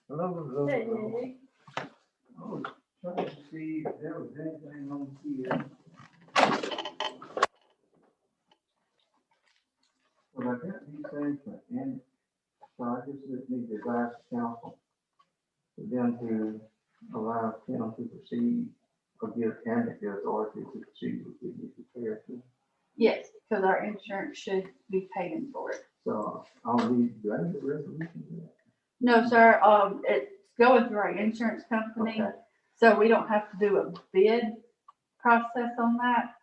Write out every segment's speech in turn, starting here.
Hello. Hey. I was trying to see if there was anything on here. Well, I got these things for Andy, so I just need to advise the council for them to allow him to proceed or give Andy the authority to proceed with the repair. Yes, because our insurance should be paying for it. So I'll need, do I need a resolution for that? No, sir, it's going through our insurance company, Okay. so we don't have to do a bid process on that.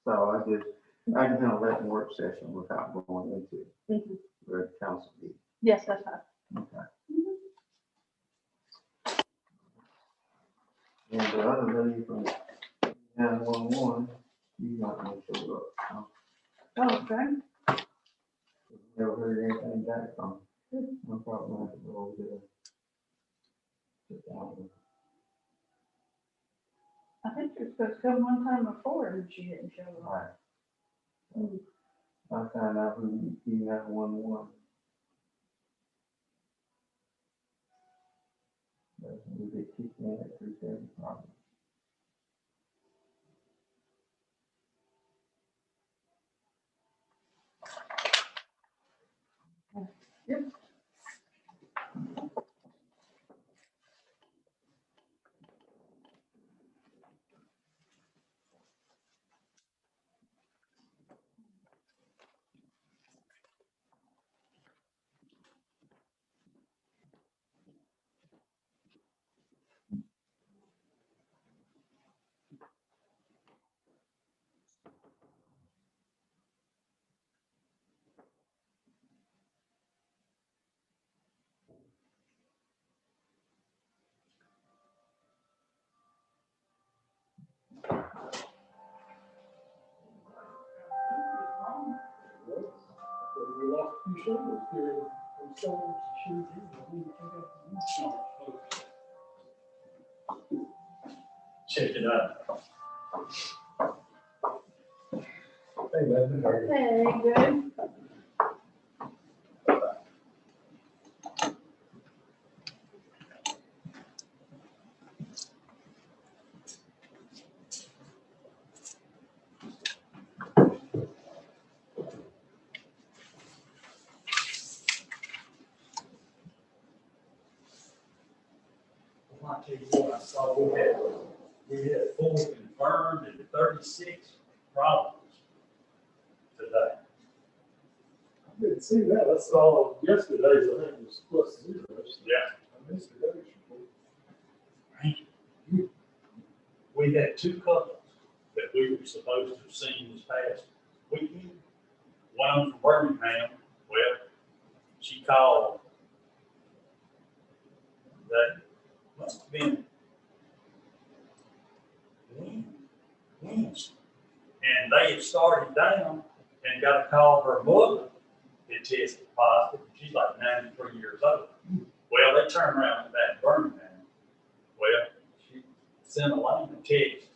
So I can have a work session without going into the council meeting. Yes, that's right. Okay. And the other lady from 911, you got me show up. Oh, okay. Never heard anything back from her. No problem. I have to go over there. Sit down with I think she was supposed to come one time before and she didn't show her. up. Right. I'll find out who you 911. We get kicked in at 3:30 probably. Yep. We lost two shoulders during the shoulders shoes in. Check it out. Hey, man. Hey, good. I'll tell you what, I saw we had 4 confirmed and 36 problems today. I didn't see that. I saw yesterday's, I think it was plus zeros. Yeah. I missed the day's report. We had 2 couples that we were supposed to have seen this past weekend. One of them from Birmingham. Well, she called. That must have been Wednesday. And they had started down and got a call. Her mother had tested positive. She's like 93 years old. Well, they turned around and back to Birmingham. Well, she sent a line of text.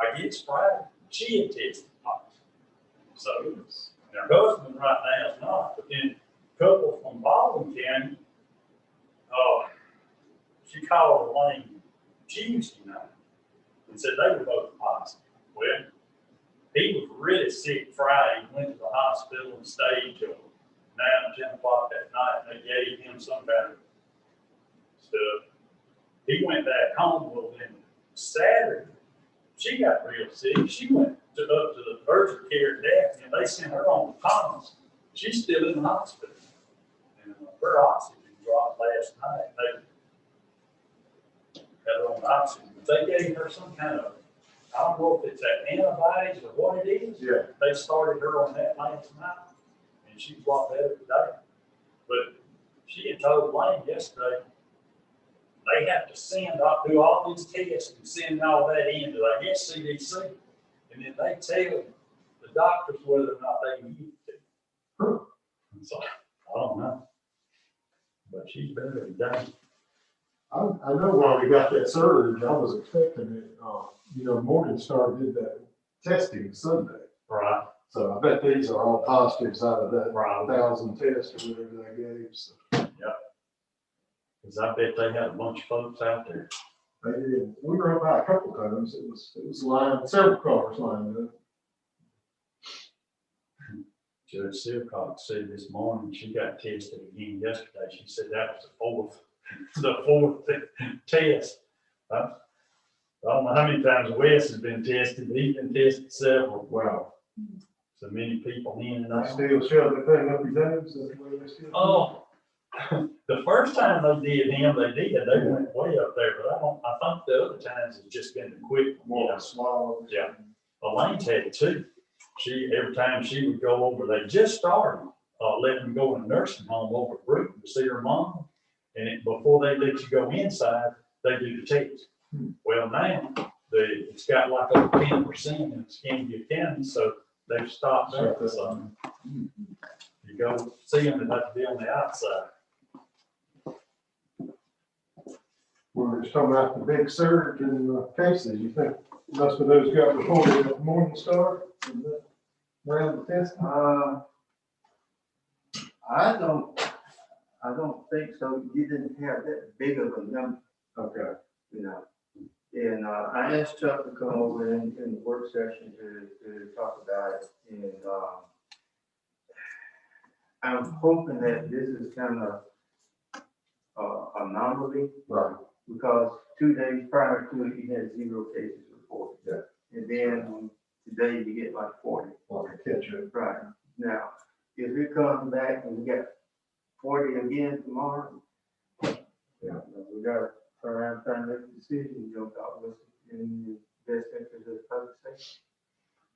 I guess Friday, she had tested positive. So And her husband right now is not, but then a couple from Baldwin County, she called Elaine Tuesday night and said they were both positive. Well, he was really sick Friday, went to the hospital and stayed till 9 or 10 o'clock that night, and they gave him some kind of stuff. He went back home, well, then Saturday, she got real sick. She went up to the urgent care death, and they sent her on the Thomas. She's still in the hospital. And her oxygen dropped last night. They had her on oxygen. They gave her some kind of, I don't know if it's that antibodies or what it is. Yeah. They started her on that last night, and she's a lot better today. But she had told Lane yesterday, they have to do all these tests and send all that in to, I guess, CDC. And then they tell the doctors whether or not they need to. So, I don't know. But she's better today. I know why we got that surge. I was expecting it. Morningstar did that testing Sunday. Right. So I bet these are all positives out of that Right. 1,000 tests or whatever they gave. So Because I bet they had a bunch of folks out there. they did. We were up by a couple times. It was lined, several cars lined up. Judge Silcox said this morning, she got tested again yesterday. She said that was the fourth test. I don't know how many times Wes has been tested, but he's been tested several. Wow. So many people in and I out. still shove the thing up his nose. That's the way they still. Oh, the first time they did him, they went way up there, but I think the other times it's just been the quick, More of a swallow. Yeah. Elaine's had it too. Every time she would go over, they just started, letting them go in a nursing home over at Bruton to see her mom. And before they let you go inside, they do the test. Well, now, it's got like over 10% in Scandia County, so they've stopped there. So you go see them, they have to be on the outside. We were just talking about the big surge in cases. You think most of those got reported at Morningstar? Around the test? I don't think so. You didn't have that big of a number, Okay. And I asked Chuck to come over in the work session to talk about it. And I'm hoping that this is kind of anomaly. Right. Because 2 days prior to it, you had 0 cases reported. Yeah. And then today you get like 40. Like a catch up. Right. Now, if it comes back and we got 40 again tomorrow, Yeah. We got to turn around trying to make a decision, about what's in the best interest of the public safety.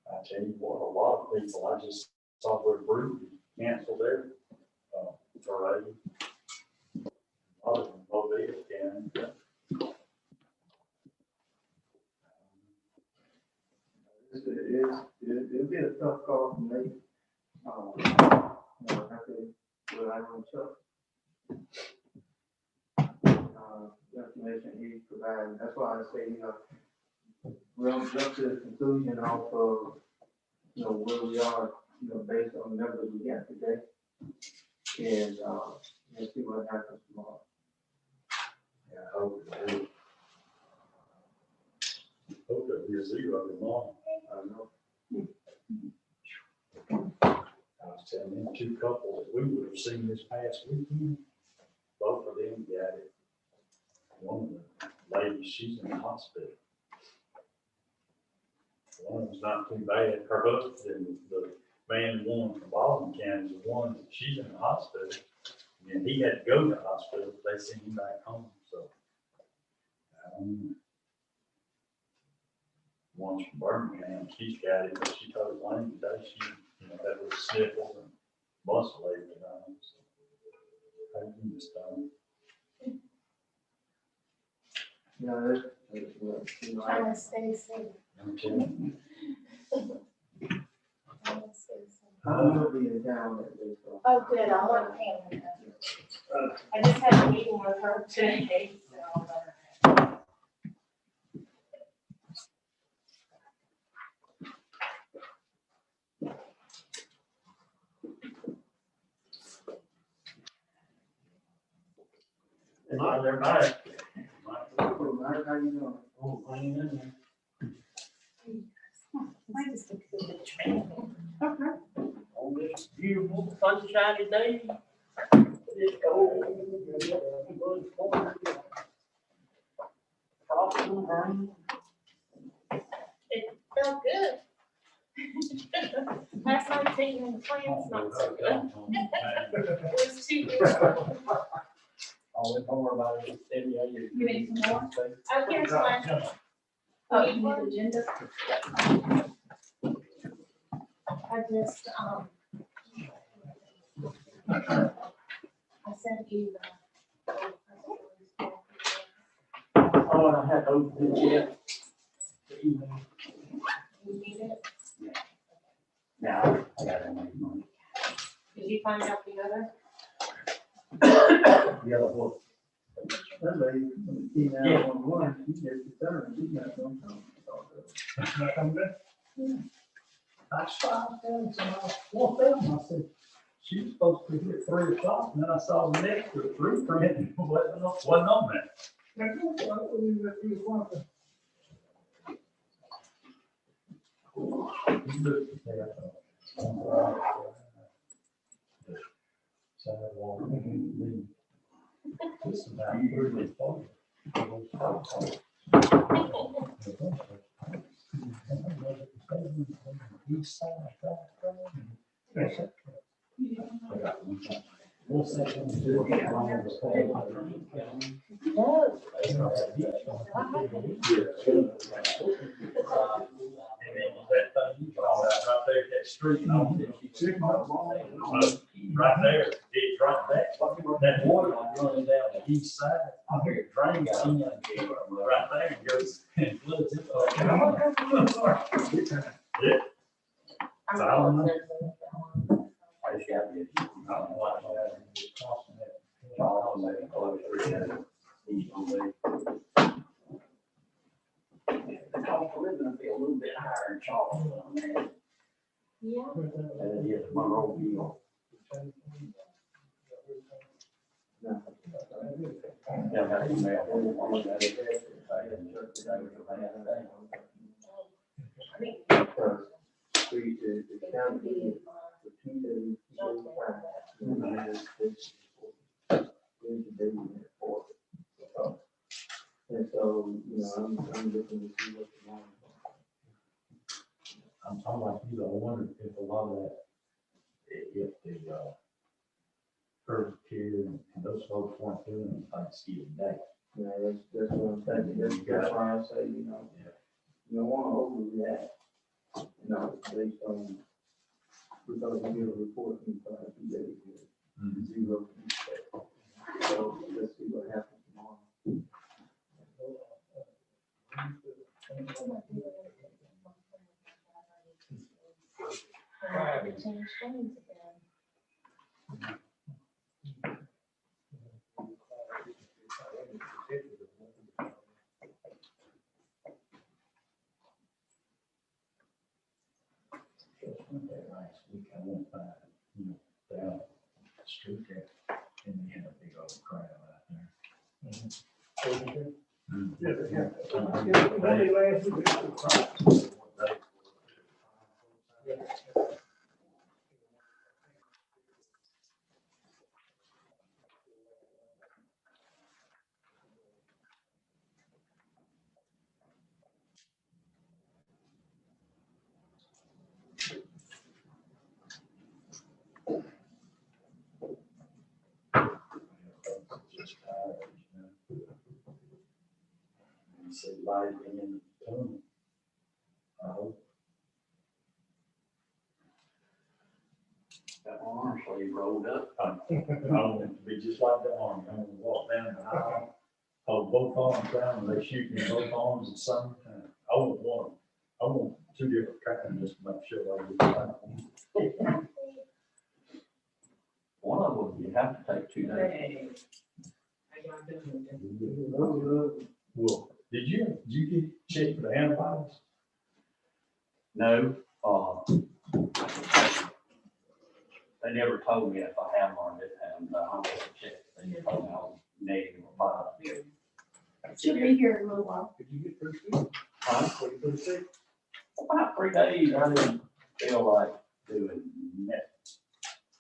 I tell you what, a lot of people, I just saw where Bruton canceled their parade. A lot of them, Monroeville County. It'll be a tough call for me. I don't Chuck. Information he's providing. That's why I say, we'll jump to the conclusion of, where we are, based on the numbers we got today. And see what happens tomorrow. Yeah, I hope it'll be a 0 tomorrow. I know. I was telling them 2 couples that we would have seen this past weekend, both of them got it. One of the ladies, she's in the hospital. One was not too bad. Her husband, the man, one from Baldwin County, is the one that she's in the hospital. And he had to go to the hospital, but they sent him back home. So, one's from Birmingham, she's got it, but she told Lane today she, had little sniffles and muscle aches and so I can just Trying to stay safe. I'm telling Trying to stay safe. I'm gonna be in town that day, so. Oh, good, I want Pam. I just had a meeting with her today, so I'll let her know. not, they're nice. How you doing? Oh, clean in there. I just looked at the train. On this beautiful sunshiny day. It's cold. Frost and rain. It felt good. Last night taking in the plants, not so good. It was too good. All we more about it, every year. You need some more? Oh, here's one. Oh, you need agenda? I just, I sent you the. Oh, and I had to open it yet. You need it? Now, I gotta make money. Did you find out the other? The other one. Somebody, Yeah. on one, she just determined, she's not gonna come. Not coming back? I stopped them, so I walked them, I said, she was supposed to be at 3 o'clock, and then I saw the next to 3 print, and wasn't on that. Sidewalk. This is about 30 or 40. East side, we'll say them to and then that thing you call out right there, that street, right there, it's right there. That water running down the east side, I hear it drain in right there and goes and floods it. Yeah. So I don't know. I just got to get, I don't know what it's costing that. I'll make it close to east on there. The cost of living will be a little bit higher in Charlotte, man. Yeah. Than it is in Monroeville. Yeah, that's email. Because the county, the 2 days, and so, I'm looking to see what the line I'm like you, I wonder if a lot of that, if the, urgent care and those folks weren't doing it on Thanksgiving Day. that's what I'm thinking, that's why I say, you don't wanna overreact, based on, because we get a report in 5 days, zero. So let's see what happens tomorrow. Change things again. Last week I went by, down the street there, and they had a big old crowd out there. Just tired, You see light in the tunnel. I hope. That arm sleeve rolled up. I want it to be just like the arm. I'm gonna walk down the aisle, hold both arms down, and they shoot me both arms at the same time. I want one. I want 2 different kinds just to make sure I get the right one. One of them, you have to take 2 days. Well, did you get checked for the antibodies? No, they never told me if I have or didn't have them, but I'm gonna check. They told me negative or positive. Should be here in a little while. Did you get pretty sick? Huh? Were you pretty sick? About 3 days, I didn't feel like doing nothing.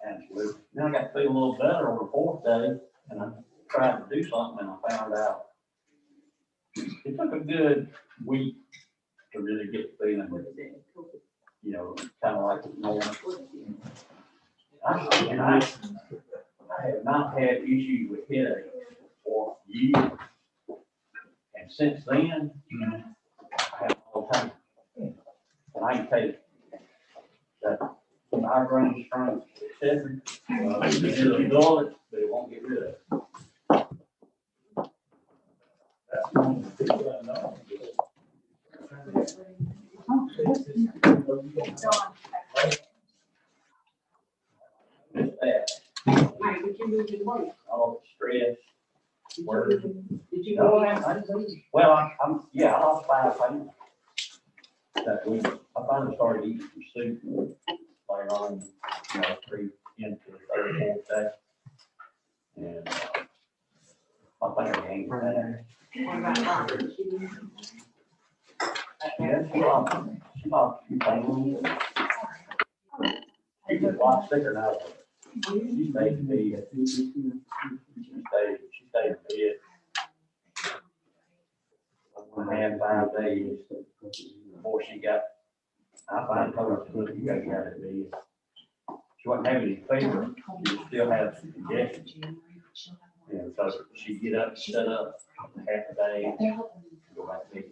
Absolutely. Then I got to feel a little better on the 4th day, and I tried to do something, and I found out. It took a good week to really get the feeling, you know, kind of like normal. I have not had issues with headaches for years. And since then, I have all the time. And I can take that migraine strength, etc. It'll dull it, but it won't get rid of it. That's one of the people I know. It's bad. Right, but you moved in late. All the stress. Work. Did you No, go out? well, I lost 5 pounds that week. I finally started eating some soup later on, you know, 3 into the 3rd, 4th day. And I think I gained that. What about Robert? Yeah, she lost a few pounds. She just a lot thicker now. She stayed in bed. She stayed in bed. 1.5 days before she got, I finally told her, you gotta get out of bed. She wasn't having any fever, she still had some congestion. And so she'd get up, shut up half a day, go back to bed.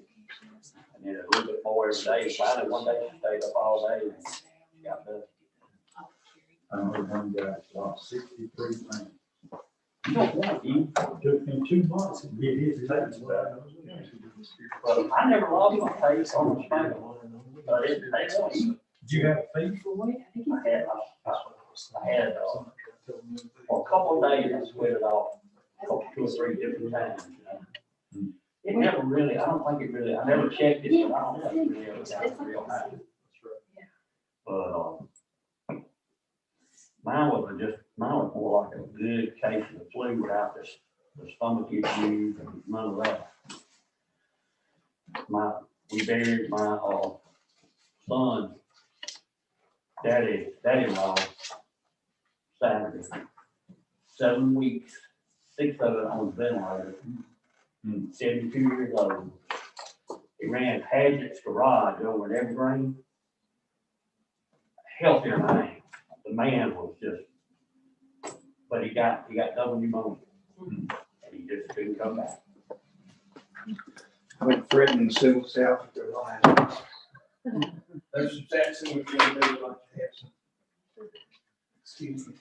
And then a little bit more every day. Finally, one day she stayed up all day and she got better. I know one guy lost 63 pounds. He- Took him 2 months to get his taste back. Well, I never lost my taste on the smell. But it tastes like, Did you have a fever for what? I had, for a couple of days, I sweat it off, 2 or 3 different times, you know. It never really, I don't think it really, I never checked it, but I don't think it really ever got real high. But, mine was more like a good case of the flu without the stomach issues and none of that. We buried my, son, daddy-in-law, Saturday. 7 weeks, 6 of it on the ventilator. 72 years old. He ran Paget's garage over in Evergreen. Healthier man. The man was just, but he got double pneumonia. And he just couldn't come back. I've been threatening civil South with their lives. There's some steps in which we do like to have some. Excuse me.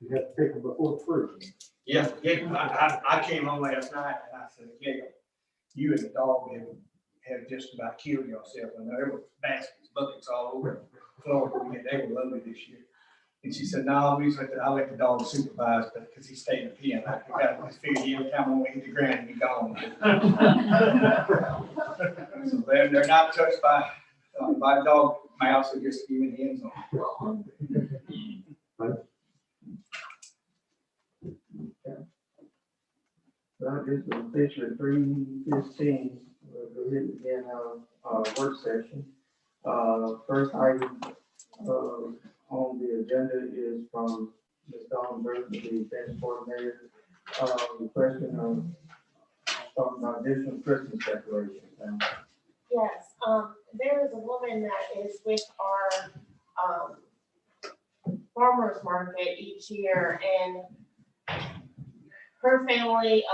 You have to pick them before the fruit. Yeah, I came home last night and I said, yeah, you and the dog have just about killed yourself. And there were baskets, buckets all over the floor. They were loaded this year. And she said, no, I'll let the dog supervise, but because he stayed in the pen, I just figured every time when we hit the ground, he'd be gone. So they're not touched by dog mouse, they're just human hands on. Well, this is officially 3:15. We'll go ahead and begin our work session. First item on the agenda is from Ms. Dawn Burton, the defense coordinator. The question of talking about additional Christmas decorations. Yes, there is a woman that is with our, farmer's market each year, and her family,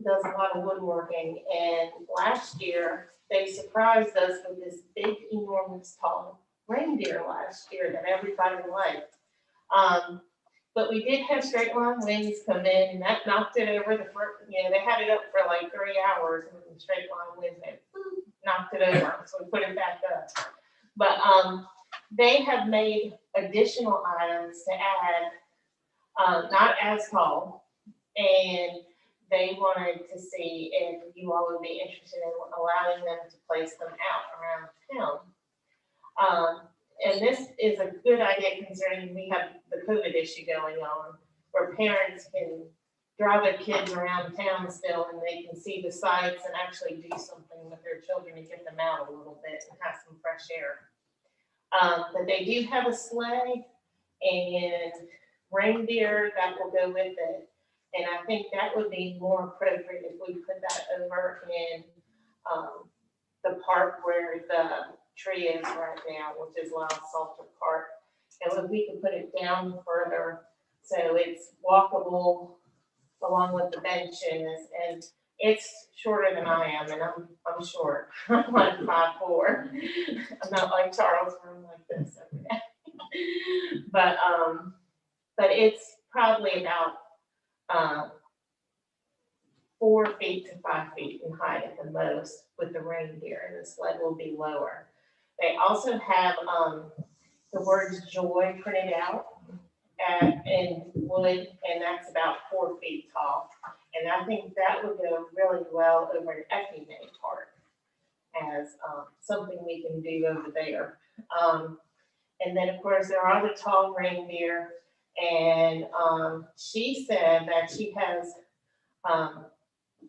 does a lot of woodworking, and last year, they surprised us with this big, enormous, tall reindeer last year that everybody liked. But we did have straight line winds come in, and that knocked it over the front, they had it up for like 3 hours, and the straight line winds had knocked it over, so we put it back up. But, they have made additional items to add, not as tall, and they wanted to see if you all would be interested in allowing them to place them out around town. And this is a good idea considering we have the COVID issue going on, where parents can draw their kids around town still and they can see the sights and actually do something with their children to get them out a little bit and have some fresh air. But they do have a sleigh and reindeer that will go with it. And I think that would be more appropriate if we put that over in, the park where the tree is right now, which is Lyle Salter Park. And if we could put it down further, so it's walkable along with the benches, and it's shorter than I am, and I'm short. I'm like 5'4". I'm not like Charles, where I'm like this every day. But it's probably about 4 feet to 5 feet in height at the most with the reindeer, and the sled will be lower. They also have the words joy printed out in wood, and that's about 4 feet tall. And I think that would go really well over in Effingham Park as something we can do over there. And then, of course, there are the tall reindeer, and she said that she has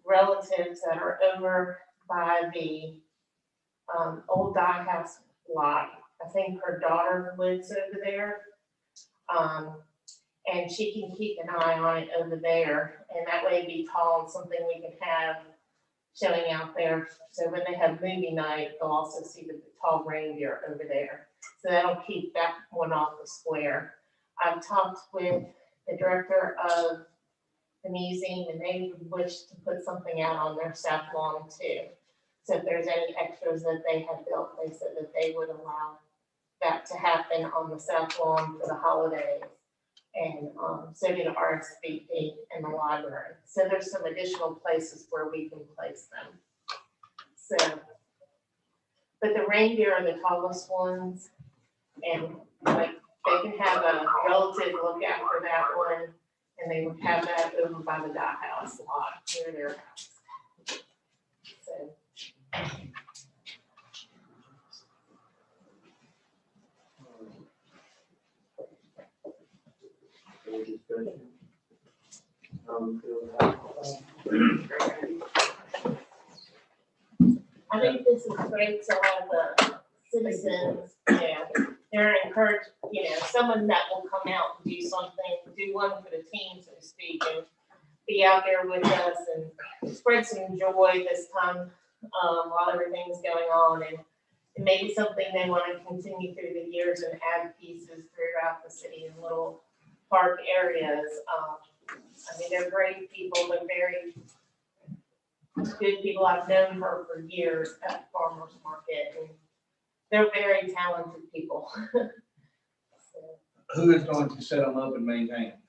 relatives that are over by the old dye house lot. I think her daughter lives over there. And she can keep an eye on it over there, and that way it'd be tall and something we can have showing out there. So when they have movie night, they'll also see the tall reindeer over there. So that'll keep that one off the square. I've talked with the director of the museum, and they would wish to put something out on their south lawn too. So if there's any extras that they have built, they said that they would allow that to happen on the south lawn for the holidays. And so did RSVP and the library. So there's some additional places where we can place them. So, but the reindeer are the tallest ones, and like they can have a relative look out for that one, and they would have that over by the dye house lot near their house. So. Any discussion? Feel about I think this is great to have the citizens, they're encouraged, someone that will come out and do something, do one for the team, so to speak, and be out there with us and spread some joy this time, while everything's going on, and maybe something they want to continue through the years and add pieces throughout the city and little park areas. I mean, they're great people, they're very good people. I've known her for years at the farmer's market, and they're very talented people. So, Who is going to set them up and maintain them?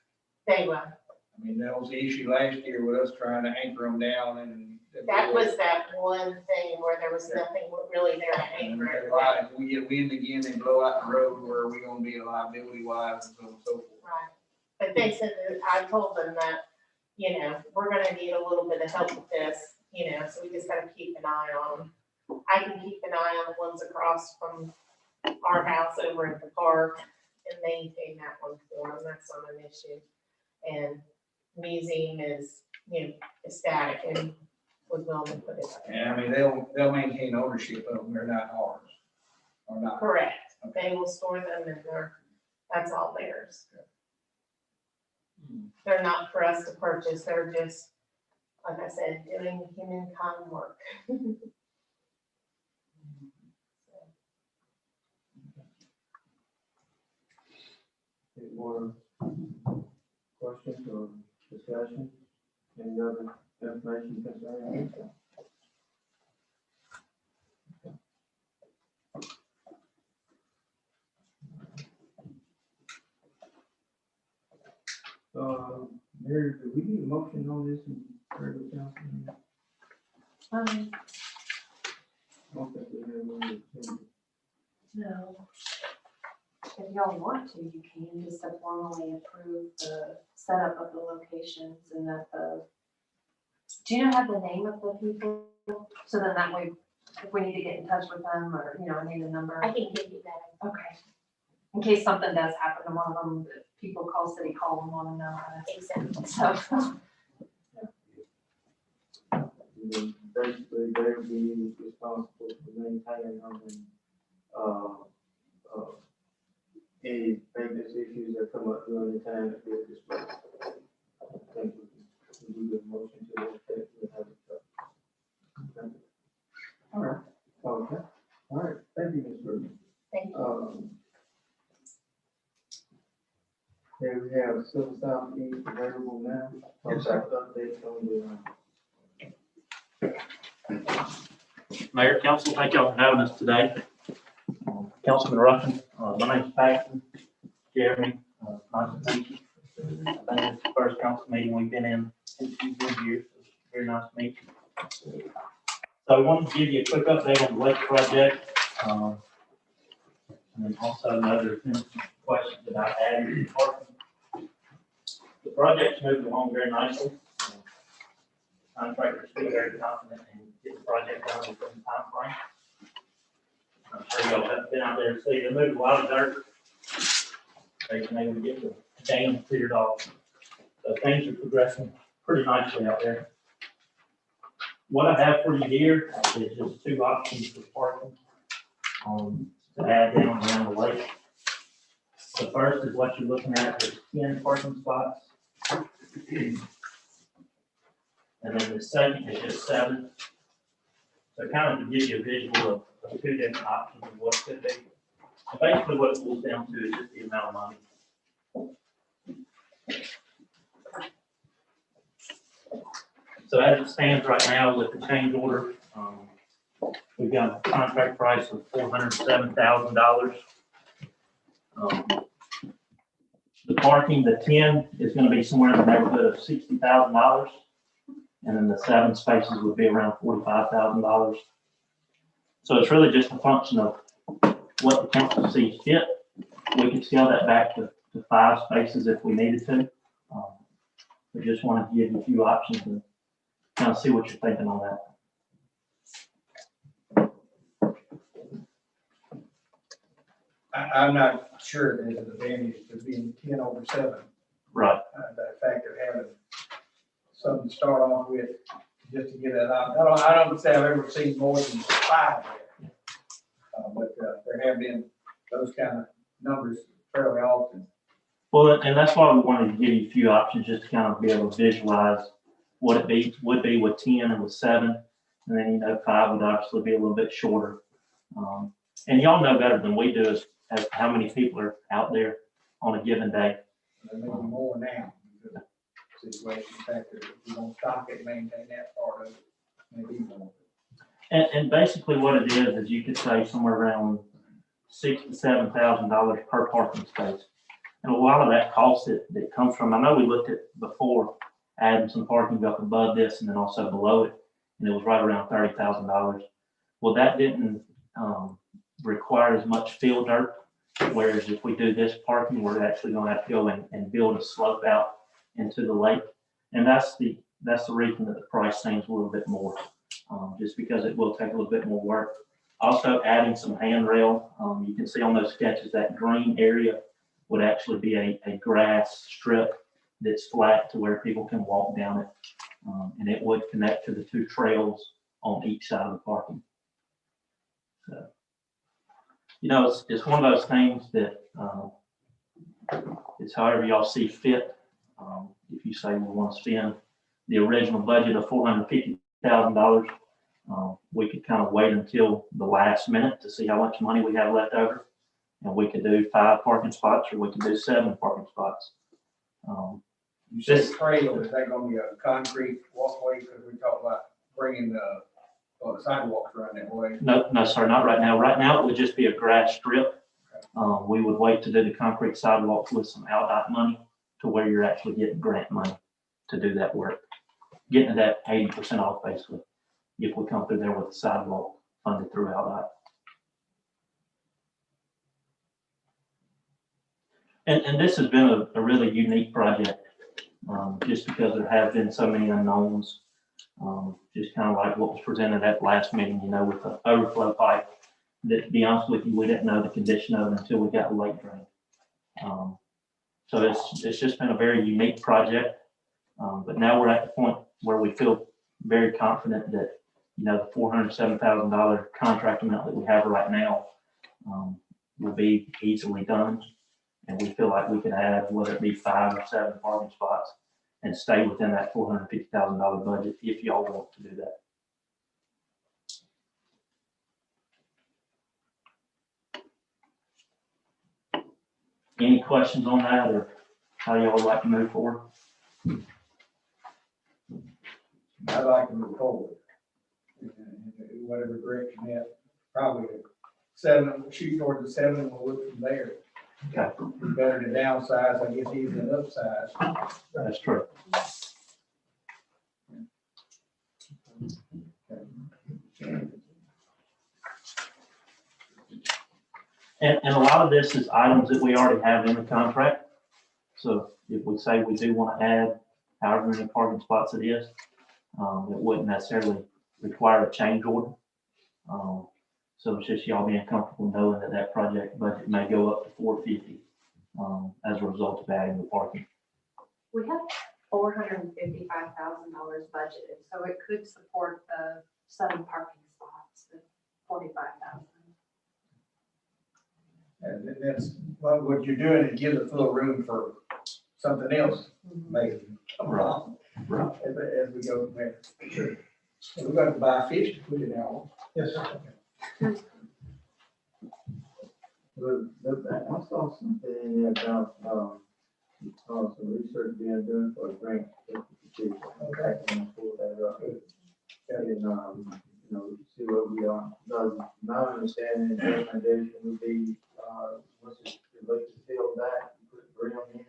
they will. I mean, that was the issue last year with us trying to anchor them down and. That was that one thing where there was nothing really there to And anchor it. if we get wind again, they blow out the road, where are we gonna be liability wise and so on and so forth. Right. But they said that, I told them that, we're gonna need a little bit of help with this, so we just gotta keep an eye on them. I can keep an eye on the ones across from our house over at the park and maintain that one for them. That's not an issue. And museum is, ecstatic and was willing to put it up. And I mean, they'll maintain ownership of them, they're not ours, or not. Correct. They will store them and that's all theirs. They're not for us to purchase. They're just, like I said, doing humankind work. any more questions or discussion? Any other information concerning it? Mayor, do we need a motion on this in regular council meeting? I don't think we have one. No. If y'all want to, you can just to formally approve the setup of the locations and that do you have the name of the people? So then that way, if we need to get in touch with them or, I need a number. I can give you that. Okay. In case something does happen to one of them, if people call city hall and want to know. Exactly. So, and then basically they would be responsible for maintaining them and, any maintenance issues that come up during the time that they're displayed. I think we can do the motion to that effect, we'll have it. Okay. All right, okay, all right, thank you, Ms. Burton. Thank you. Here we have Civil Southeast available now. Yes, sir. Updates on the, Mayor, council, thank y'all for having us today. Councilman Ruffin, my name's Paxton, Jeremy, nice to meet you. I think it's the first council meeting we've been in good years, so it's very nice to meet you. So I wanted to give you a quick update on the lake project. And then also another questions about adding parking. The project's moving along very nicely. Contractors feel very confident in getting the project done within the time frame. I'm sure y'all have been out there to see, they moved a lot of dirt. They've been able to get the dam cleared off. So things are progressing pretty nicely out there. What I have for you here is just two options for parking, to add down around the lake. The first is what you're looking at, there's 10 parking spots. And then the second is just 7. So kind of to give you a visual of 2 different options of what it could be. And basically what it boils down to is just the amount of money. So as it stands right now with the change order, we've got a contract price of $407,000. The parking, the 10 is going to be somewhere in the neighborhood of $60,000. And then the 7 spaces would be around $45,000. So it's really just a function of what the council sees fit. We could scale that back to 5 spaces if we needed to. We just wanted to give you a few options and kind of see what you're thinking on that. I'm not sure there's an advantage to being 10 over 7. Right. The fact of having something to start off with, just to get it out. I don't say I've ever seen more than 5 there. But there have been those kind of numbers fairly often. Well, and that's why we wanted to give you a few options, just to kind of be able to visualize what it would be with 10 and with 7. And then, 5 would obviously be a little bit shorter. And y'all know better than we do as to how many people are out there on a given day. There may be more now. Because of the situation, in fact, if we don't stock it, maintain that part of it, maybe more. And basically what it is you could say somewhere around $6,000 to $7,000 per parking space. And a lot of that cost that comes from, I know we looked at before adding some parking up above this and then also below it, and it was right around $30,000. Well, that didn't require as much fill dirt, whereas if we do this parking, we're actually going to have to go and build a slope out into the lake. And that's the reason that the price seems a little bit more, just because it will take a little bit more work. Also adding some handrail. You can see on those sketches that green area would actually be a grass strip that's flat to where people can walk down it. And it would connect to the 2 trails on each side of the parking. So, it's one of those things that it's however y'all see fit. If you say we want to spend the original budget of $450,000, we could kind of wait until the last minute to see how much money we have left over. And we could do 5 parking spots, or we could do 7 parking spots. You said trail, is that gonna be a concrete walkway? Because we talked about bringing the sidewalks around that way. No, sir, not right now. Right now, it would just be a grass strip. We would wait to do the concrete sidewalks with some outdot money to where you're actually getting grant money to do that work. Getting to that 80% off basically, if we come through there with the sidewalk funded through outdot. And this has been a really unique project, just because there have been so many unknowns. Just kind of like what was presented at last meeting, with the overflow pipe, that to be honest with you, we didn't know the condition of it until we got the lake drain. So it's just been a very unique project. But now we're at the point where we feel very confident that, you know, the $407,000 contract amount that we have right now will be easily done. And we feel like we can add, whether it be 5 or 7 parking spots and stay within that $450,000 budget if y'all want to do that. Any questions on that, or how y'all would like to move forward? I'd like to move forward. And whatever direction that, probably 7, shoot toward the 7, and we'll look from there. Okay, Better to downsize, I guess, even than upsize. that's true. And a lot of this is items that we already have in the contract. So if we say we do want to add however many parking spots it is, it wouldn't necessarily require a change order. So it's just y'all being comfortable knowing that that project budget may go up to $450 as a result of adding the parking. We have $455,000 budgeted, so it could support the 7 parking spots, the 45,000. And that's, well, what you're doing is give us a little room for something else, maybe. Right. Right. As we go from there. Sure. We're going to buy fish to put in our. Yes, sir. But I saw something about, some research being done for a grant. Okay. And pull that up. And, you know, see what we are. My understanding and recommendation would be, once you let the field back, you put the brim in,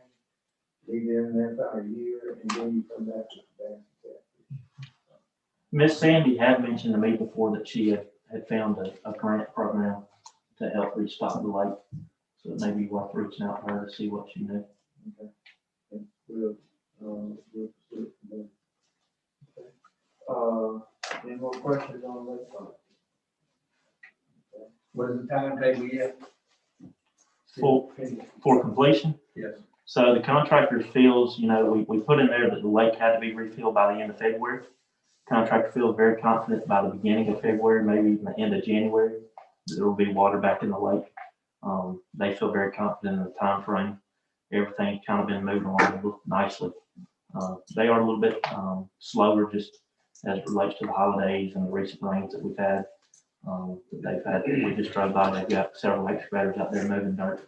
leave it in there about a year, and then you come back to the back. Miss Sandy had mentioned to me before that she had found a grant program to help restock the lake. So it may be worth reaching out to her to see what she knew. Okay. And we'll pursue it from there. Okay. Any more questions on the lake park? What is the timetable yet? For completion. Yes. So the contractor feels, you know, we put in there that the lake had to be refilled by the end of February. Contractor feels very confident by the beginning of February, maybe even the end of January, that there will be water back in the lake. They feel very confident in the time frame. Everything's kind of been moving along nicely. They are a little bit slower just as it relates to the holidays and the recent rains that we've had. They've had, we just drove by, they've got several excavators out there moving dirt.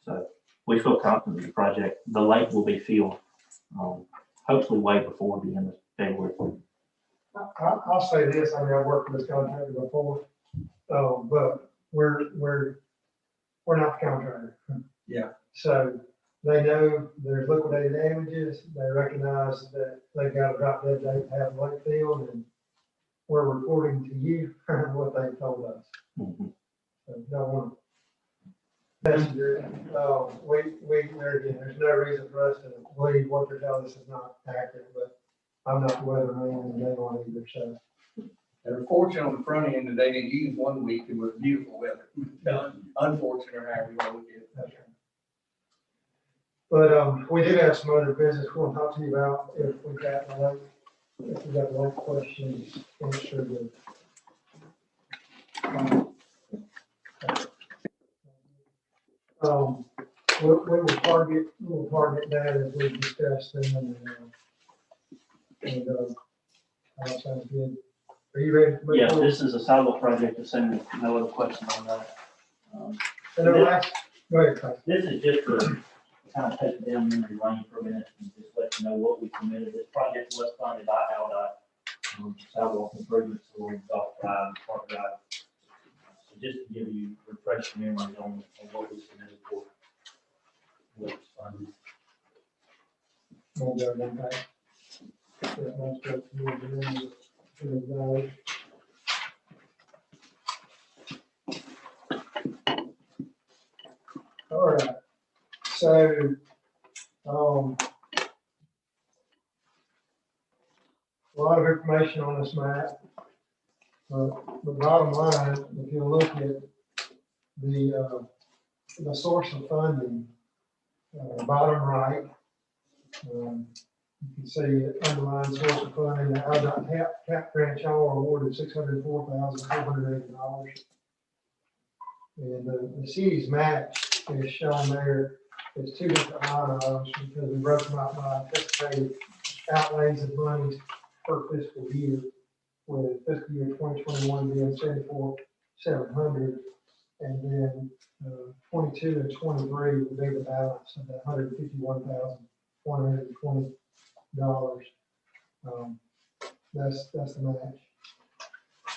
So we feel confident the project, the lake will be filled, hopefully way before the end of February. I'll say this, I mean, I've worked with this contractor before, but we're not the contractor. Yeah. So they know there's liquidated damages, they recognize that they've got a drop dead date to have the lake filled, and we're reporting to you what they told us. Mhm. So don't want to messenger. There again, there's no reason for us to believe what they're telling us is not accurate, but I'm not the weatherman and they don't either, so. They're fortunate on the front end that they didn't use 1 week, it was beautiful weather. Unfortunate, or however you want to look at it. That's right. But we did have some other business we want to talk to you about if we got the late questions answered. We will target that as we discussed then, and that sounds good. Are you ready? Yeah, this is a sidewalk project, assuming no other questions on that. And the last, go ahead, Clay. This is just to kind of take down memory lane for a minute and just let you know what we committed. This project was funded by ALDOT, sidewalk improvements along Gulf Drive, Park Drive. So just to give you refresh your memory on what we submitted for. What was funded. We'll go one back. That one's got to move in to the valley. All right, so, a lot of information on this map. The bottom line, if you look at the source of funding, bottom right, You can see it underlined source of funding, the RDOT cap grant y'all are awarded $604,480. And the city's match is shown there. It's two different line items because we broke them out by anticipated outlays of money per fiscal year, with fiscal year 2021 being 74,700, and then 22 and 23 would be the balance of that $151,120. That's the match.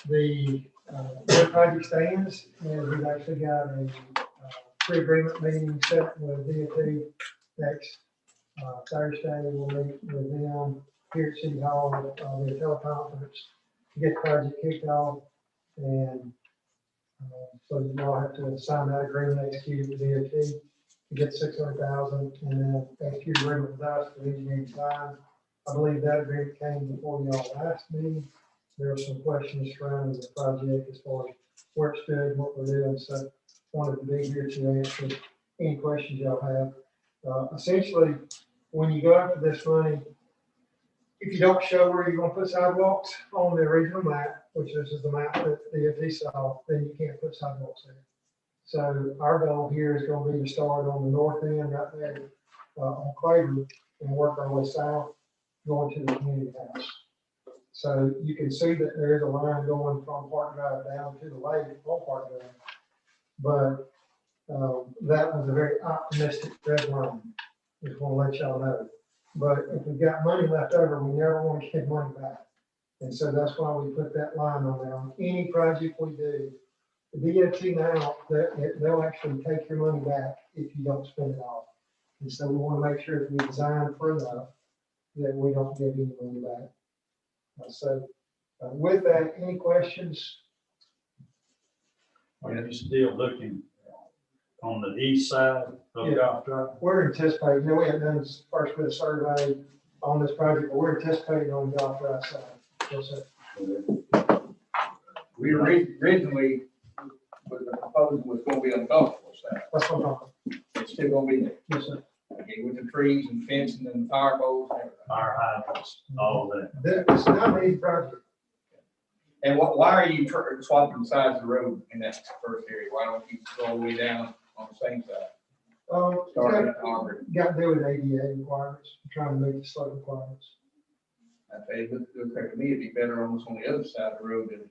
Where the project stands, and we've actually got a pre-agreement meeting set with DOT next Thursday. We'll meet with them here at City Hall, the teleconference, to get the project kicked off. And so you all have to sign that agreement, execute with DOT to get 600,000, and then execute agreement with us for engineering design. I believe that agreement came before y'all last meeting. There were some questions surrounding the project as far as where it stood, what we're doing, so wanted to be here to answer any questions y'all have. Essentially, when you go after this money, if you don't show where you're gonna put sidewalks on the original map, which this is the map that DOT saw, then you can't put sidewalks there. So our goal here is gonna be to start on the north end right there on Claver and work our way south, going to the community house. So you can see that there is a line going from Park Drive down to the lake on Park Drive. But that was a very optimistic red line. Just want to let y'all know. But if we've got money left over, we never want to get money back. And so that's why we put that line on there. On any project we do, the DOT now, they'll actually take your money back if you don't spend it all. And so we want to make sure that we design for enough that we don't give any money back. With that, any questions? Are you still looking on the east side of Golf Drive? We're anticipating, we haven't done this first bit of survey on this project, but we're anticipating on the Golf Drive side. Yes, sir. We originally, the proposal was gonna be on the golf course side. That's what I'm talking. It's still gonna be there. Yes, sir. Okay, with the trees and fencing and fire poles and everything. Fire hydrants, all that. It's not an easy project. And why are you swapping the sides of the road in that first area? Why don't you go all the way down on the same side? Starting at the Auburn. Got to do with ADA requirements, trying to meet the slope requirements. I say, it looks like to me it'd be better almost on the other side of the road than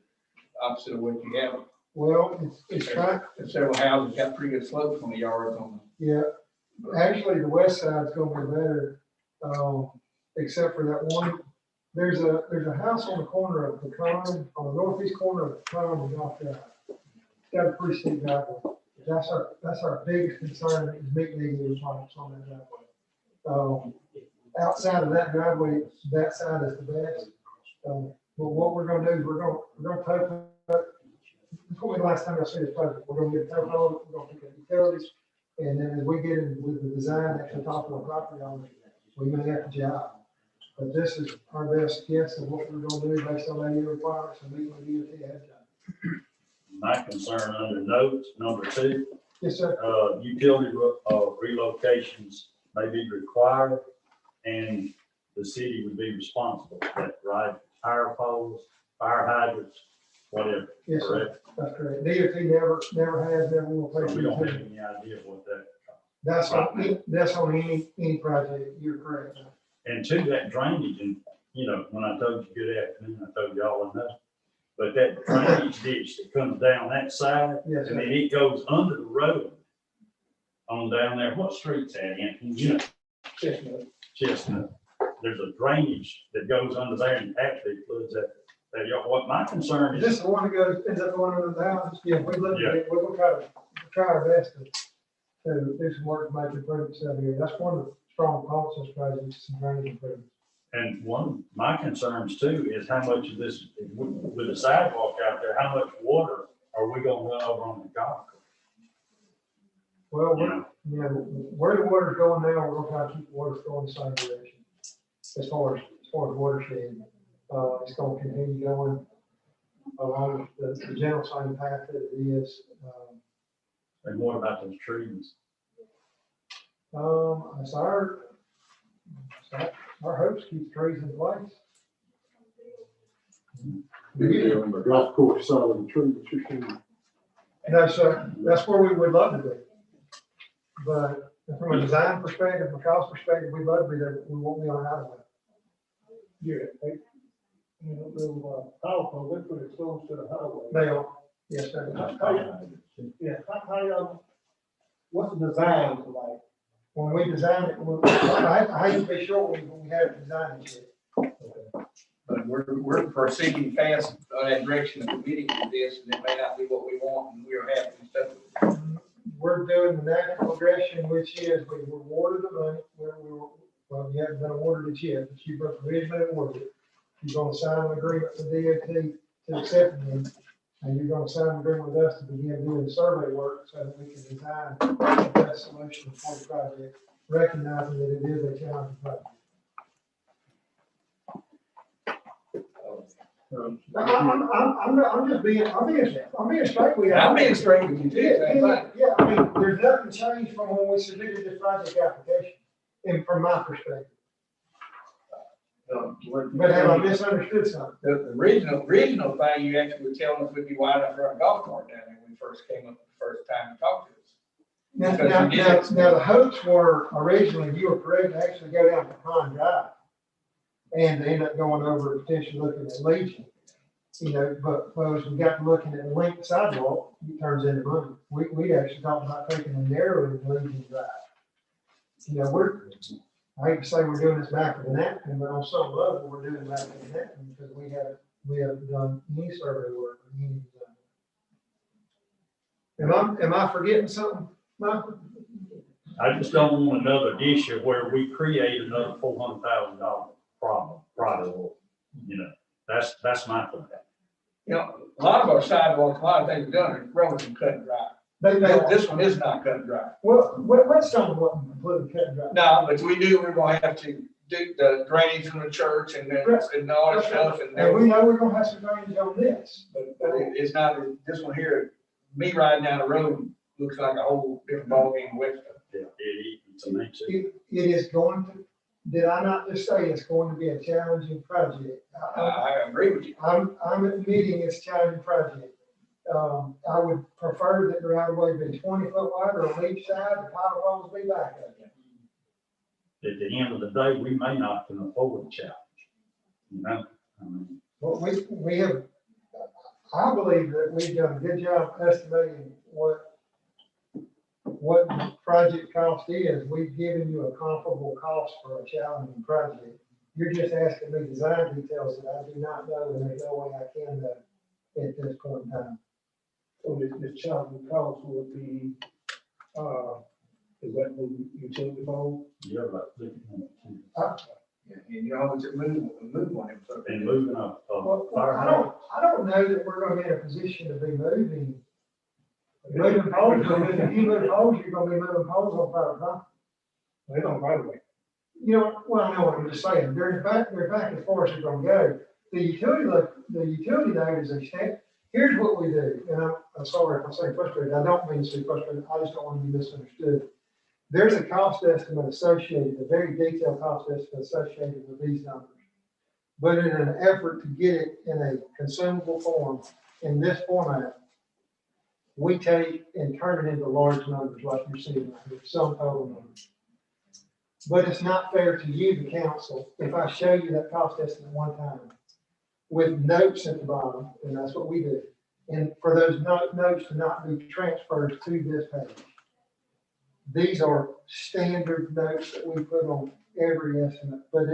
opposite of what you have. Well, it's trying, There's several houses got pretty good slopes on the yards on yeah. Actually, the west side's gonna be better, except for that one. There's a house on the corner of Pecan, on the northeast corner of Pecan and Golf Drive. It's got a pretty steep driveway. That's our biggest concern is meeting the requirements on that driveway. Outside of that driveway, that side is the best. But what we're gonna do is we're gonna tow up. It's gonna be the last time I see this project. We're gonna get a tow on it, we're gonna pick up utilities. And then as we get in with the design, actually talk to the property owners, we may have to job. But this is our best guess of what we're gonna do based on ADA requirements and meeting with DOT ahead of time. My concern under notes, number 2, Yes, sir. utility relocations may be required and the city would be responsible for that, right? Fire poles, fire hydrants, whatever. Yes, sir. Correct? That's correct. DOT never has, never will pay So for we don't have it. any idea what that. That's on any project. You're correct. And to that drainage, and, when I told you good afternoon, I told you all I know. But that drainage ditch that comes down that side, Yes, and sir. then it goes under the road on down there. What street's that, Anthony? Chestnut. There's a drainage that goes under there and actually floods that. What my concern Is is, this the one that goes, ends up going under the houses? Yeah, we look at it, we're gonna try our best to do some work to make improvements out here. That's one of the strong points of this project, some drainage improvements. and one of my concerns too is how much of this, with the sidewalk out there, how much water are we gonna run over on the golf course? Well, You know? where the water's going now, we're gonna try to keep the water flowing the same direction. As far as watershed, it's gonna continue going along the general same path that it is. And what about those trees? It's our our hopes keep trees in place. Maybe on the golf course side of the tree that you're seeing. No, sir, that's where we would love to be. But from a design perspective, from a cost perspective, we'd love to be there, but we won't be on the highway. Yeah, you know, little, power pole, they put it close to the highway. They are, yes, sir. Yeah, how y'all, what's the design like? When we designed it, I hate to be short, we haven't designed it yet. But we're proceeding fast on that direction of committing to this, and it may not be what we want, and we're having stuff. We're doing the natural progression, which is we rewarded the money, well, you haven't been awarded it yet, but you've originally awarded it. You're gonna sign an agreement with DOT to accept them, and you're gonna sign an agreement with us to begin doing the survey work so that we can design the best solution for the project, recognizing that it is a challenging project. I'm just being straight with you. I'm being straight with you too. Yeah, I mean, there's nothing changed from when we submitted this project application, and from my perspective. But have I misunderstood something? The original thing you actually were telling us would be wide enough for a golf cart down there when we first came up the first time to talk to us. Now, the hopes were originally, you were correct, to actually go down to Pine Drive. And they end up going over potentially looking at Legion. You know, but as we got to looking at the length sidewalk, it turns into money. We actually talked about taking a narrowing Legion Drive. You know, I hate to say we're doing this back of the napkin, but on some level, we're doing it back of the napkin because we haven't done any survey work or any design. Am I forgetting something, Michael? I just don't want another issue where we create another $400,000 problem, you know, that's my thing. You know, a lot of our sidewalks, a lot of things we've done are relatively cut and dry. This one is not cut and dry. Well, Whetstone wasn't completely cut and dry. No, but we knew we were gonna have to do the drainage from the church and then, and all that stuff, And we know we're gonna have some drainage on this. but it's not, this one here, me riding down the road looks like a whole different ballgame with stuff. Yeah, it's amazing. It is going to, did I not just say it's going to be a challenging project? I agree with you. I'm admitting it's a challenging project. I would prefer that the right of way be 20 foot wider on each side, the power poles be back up. At the end of the day, we may not can afford the challenge, you know? I mean, But we have, I believe that we've done a good job estimating what the project cost is. We've given you a comparable cost for a challenging project. You're just asking me design details that I do not know, and there's no way I can know at this point in time. So this challenging cost would be, is that the utility pole? you're like, looking And you know, it's a move on him. So. and moving up, Well, fire I don't know that we're gonna be in a position to be moving poles. If you move poles, you're gonna be moving poles on private property. They don't right away. You know, well, I know what I'm just saying. They're back as far as they're gonna go. The utility node is a step. Here's what we do, and I'm sorry if I'm saying frustrated. I don't mean to say frustrated. I just don't want to be misunderstood. There's a cost estimate associated, a very detailed cost estimate associated with these numbers. But in an effort to get it in a consumable form, in this format, we take and turn it into large numbers like you're seeing right here, sum total numbers. But it's not fair to you, the council, if I show you that cost estimate one time with notes at the bottom, and that's what we do. And for those notes to not be transferred to this page. These are standard notes that we put on every estimate, but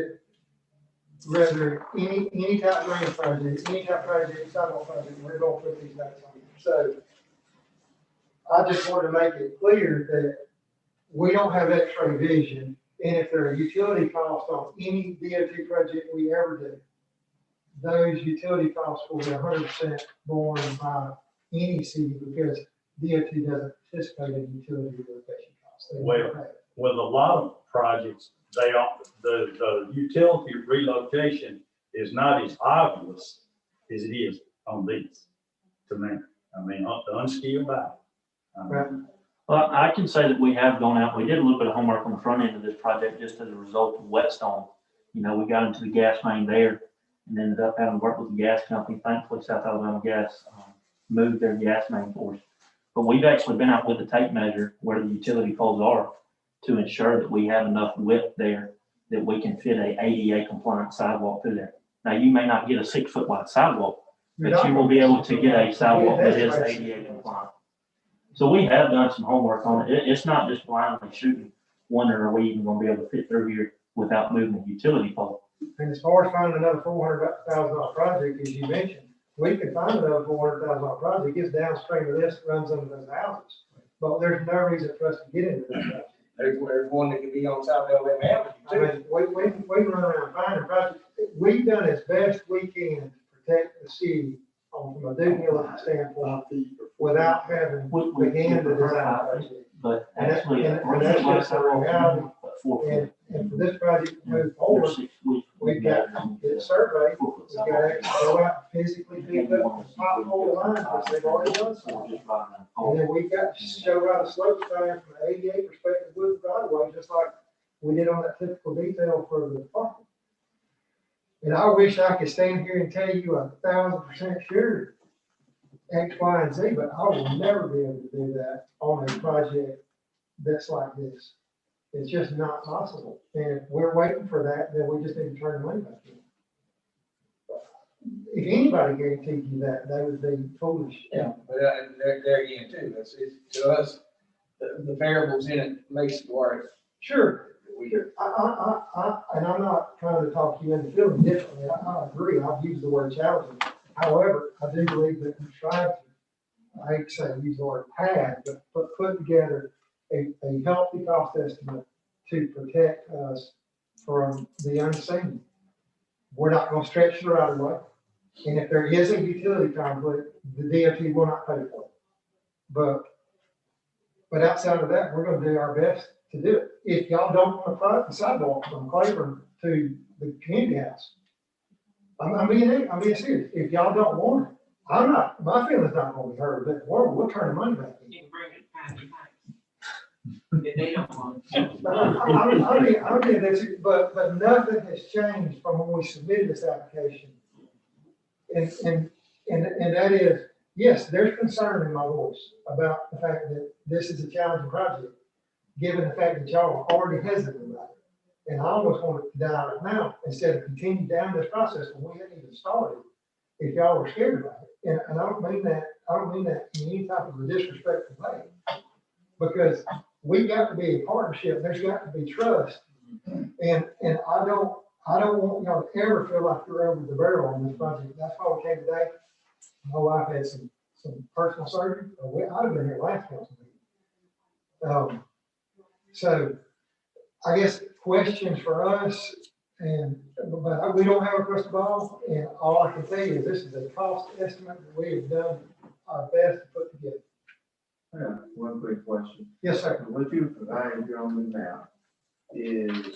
whether any type of drainage project, any type of project, sidewalk project, we're gonna put these notes on. So I just want to make it clear that we don't have X-ray vision, and if there are utility costs on any DOT project we ever do, those utility costs will be 100% borne by any city because DOT doesn't participate in utility relocation costs. With a lot of projects, the utility relocation is not as obvious as it is on these, to me. I mean, on the unskilled eye. Right. Well, I can say that we have gone out, we did a little bit of homework on the front end of this project just as a result of Whetstone You know, we got into the gas main there and ended up having to work with the gas company. Thankfully, South Alabama Gas moved their gas main for us. But we've actually been out with a tape measure where the utility poles are to ensure that we have enough width there that we can fit a ADA compliant sidewalk through there. Now, you may not get a 6-foot wide sidewalk, but you will be able to get a sidewalk that is ADA compliant. So we have done some homework on it. It's not just blindly shooting, wondering are we even gonna be able to fit through here without moving the utility pole. And as far as finding another $400,000 project, as you mentioned, we can find another $400,000 project, it's downstream of this, runs under those houses. But there's no reason for us to get into that. There's one that could be on South Alabama Avenue I too. mean, we run around finding projects. We've done as best we can to protect the city from a due diligence standpoint without having We began to design a prefer, project. but And that- actually. and that's just a reality. And for this project to move forward, we've got to get surveyed, we've got to actually go out and physically pick up the pothole lines, which they've already done so. And then we've got to show out a slope span from an ADA perspective with the right of way, just like we did on that typical detail for the parking. And I wish I could stand here and tell you 1,000% sure X, Y, and Z, but I will never be able to do that on a project that's like this. It's just not possible. And if we're waiting for that, then we just need to turn the money back in. If anybody guaranteed you that, they would be foolish. Yeah, but there again too, it's to us, the variables in it makes it worth. Sure. And I'm not trying to talk you into feeling differently. I agree. I've used the word challenging. However, I do believe that we tried to, I hate to say use the word pad, but put together a healthy cost estimate to protect us from the unseen. We're not going to stretch the right of way. And if there is a utility conflict, the DOT will not pay for it. But outside of that, we're going to do our best to do it. If y'all don't want to put the sidewalk from Claiborne to the community house, I'm being serious. If y'all don't want it, my feelings not going to be hurt, but we'll turn the money back in. You can bring it back. If they don't want I mean, but nothing has changed from when we submitted this application. And that is, yes, there's concern in my voice about the fact that this is a challenging project, given the fact that y'all are already hesitant about it. And I almost want it to die right now instead of continue down this process when we hadn't even started, if y'all were scared about it. And I don't mean that in any type of a disrespectful way, because we got to be a partnership. There's got to be trust. And I don't want y'all to ever feel like you're over the barrel on this project. That's why we came today. My wife had some personal surgery. I'd have been here last council meeting. So I guess questions for us, but we don't have a crystal ball. And all I can tell you is this is a cost estimate that we have done our best to put together. Yeah, one quick question. Yes, sir. What you provided here on the map is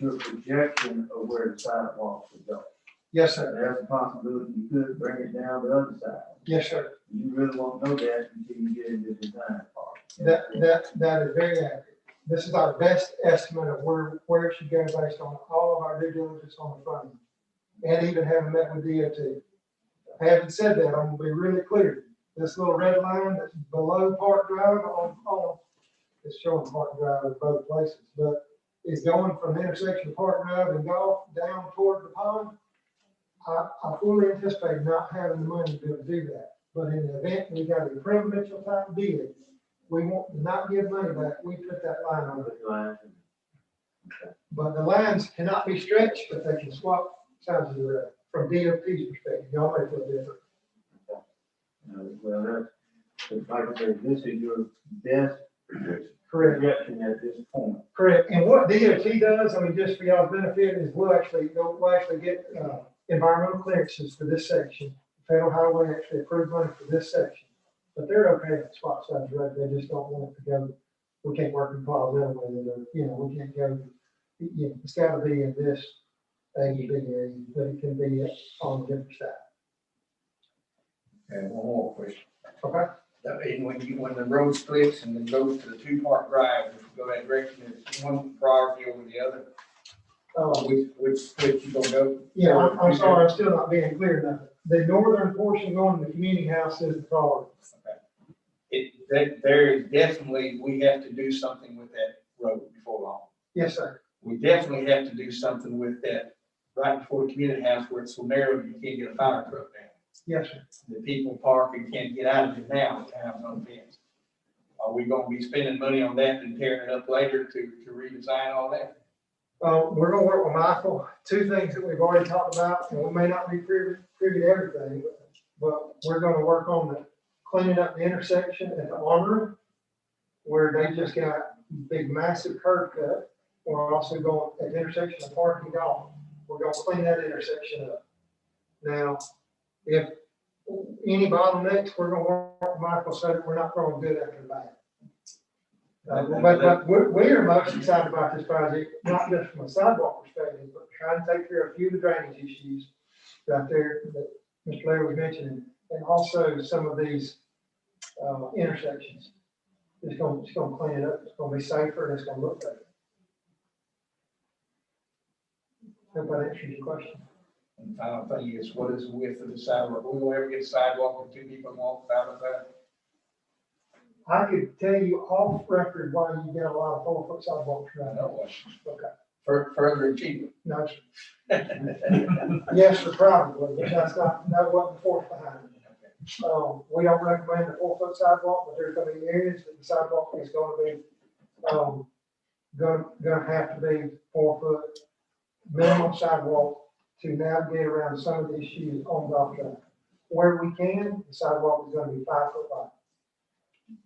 your projection of where the sidewalk would go. Yes, sir. There's a possibility you could bring it down the other side. Yes, sir. You really won't know that until you get into the design part. That is very accurate. This is our best estimate of where it should go based on all of our due diligence on the front end, and even having met with DOT. Having said that, I'm gonna be really clear. This little red line that's below Park Drive on it's showing Park Drive in both places, but it's going from the intersection of Park Drive and Golf down toward the pond. I fully anticipate not having the money to be able to do that. But in the event we got a presidential type deal, we want to not give money back, we put that line on it. But the lines cannot be stretched, but they can swap sides of the road from DOT's perspective. Y'all may feel different. Well, that's, like I said, this is your best Correct. projection at this point. Correct. And what DOT does, I mean, just for y'all's benefit, is we'll actually get environmental clearances for this section. Federal highway actually approved money for this section. But they're okay at spot size road. They just don't want it to go. We can't work in Plaza with it, or, we can't go, it's gotta be in this AEB area, but it can be on a different side. And one more question. Okay? When the road splits and then goes to the 2 Park Drive, which go that direction, is one priority over the other? Oh, Which you gonna go? yeah, I'm sorry, I'm still not being clear enough. The northern portion going to the community house is the priority. There is definitely, we have to do something with that road before long. Yes, sir. We definitely have to do something with that right before the community house where it's so narrow you can't get a fire truck down. Yes, sir. The people park and can't get out of it now, the town's on fence. Are we gonna be spending money on that and tearing it up later to redesign all that? We're gonna work with Michael, two things that we've already talked about, and we may not be privy to everything, but we're gonna work on the cleaning up the intersection at the Armory, where they just got big massive curb cut. We're also going at the intersection of Park and Golf. We're gonna clean that intersection up. Now, if any bottlenecks, we're gonna work with Michael so that we're not throwing good after bad. But we are most excited about this project, not just from a sidewalk perspective, but trying to take care of a few of the drainage issues out there that Mr. Larry was mentioning, and also some of these intersections. It's gonna clean it up, it's gonna be safer, and it's gonna look better. Hope that answers your question. And the final thing is, what is the width of the sidewalk? We will ever get a sidewalk with two people walk side by side? I could tell you off record why you get a lot of 4-foot sidewalks right now. No, Okay, further and cheaper. no, sir. Yes, sir, probably, but that's not, that wasn't the force behind it. We don't recommend a 4-foot sidewalk, but there's gonna be areas that the sidewalk is gonna be, gonna have to be 4-foot minimum sidewalk to navigate around some of the issues on golf track. Where we can, the sidewalk is gonna be 5-foot wide.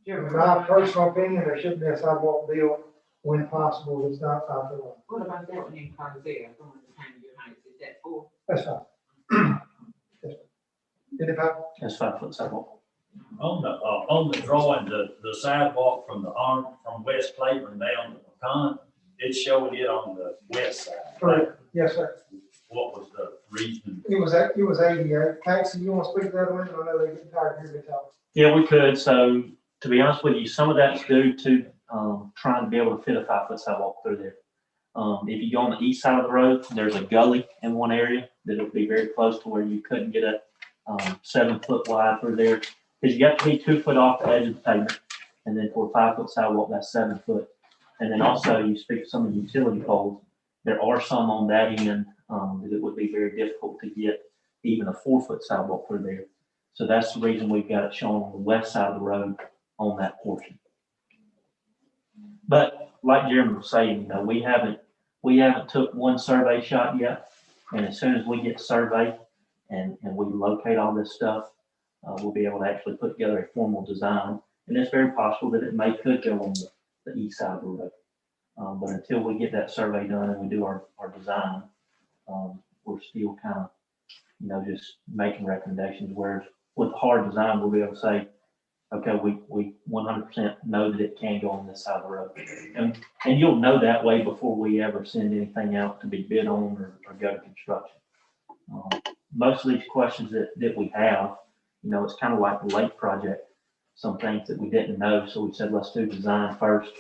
In my personal opinion, there shouldn't be a sidewalk built when possible, it's not 5-foot wide. What about that one in Carlisle, from the time you height, is that 4? That's fine. And if I, That's 5-foot sidewalk. On the drawing, the sidewalk from the arm, from West Claiborne down to Pecan, it showed it on the west side. correct, yes, sir. What was the reason? It was 88. Paxton, you want to speak to that one? I know they get tired of hearing me talk. Yeah, we could. So to be honest with you, some of that's due to trying to be able to fit a 5-foot sidewalk through there. If you go on the east side of the road, there's a gully in one area that would be very close to where you couldn't get a 7-foot wide through there. Because you got to be 2 foot off the edge of the pavement. And then for a 5-foot sidewalk, that's 7 foot. And then also you speak to some of the utility poles. There are some on that end that it would be very difficult to get even a 4-foot sidewalk through there. So that's the reason we've got it shown on the west side of the road on that portion. But like Jeremy was saying, you know, we haven't took one survey shot yet. And as soon as we get surveyed and we locate all this stuff, we'll be able to actually put together a formal design. And it's very possible that it could go on the east side of the road. But until we get that survey done and we do our design, we're still kind of, you know, just making recommendations. Whereas with hard design, we'll be able to say, okay, we 100% know that it can go on this side of the road. And you'll know that way before we ever send anything out to be bid on or go to construction. Most of these questions that we have, you know, it's kind of like the lake project. Some things that we didn't know, so we said, let's do design first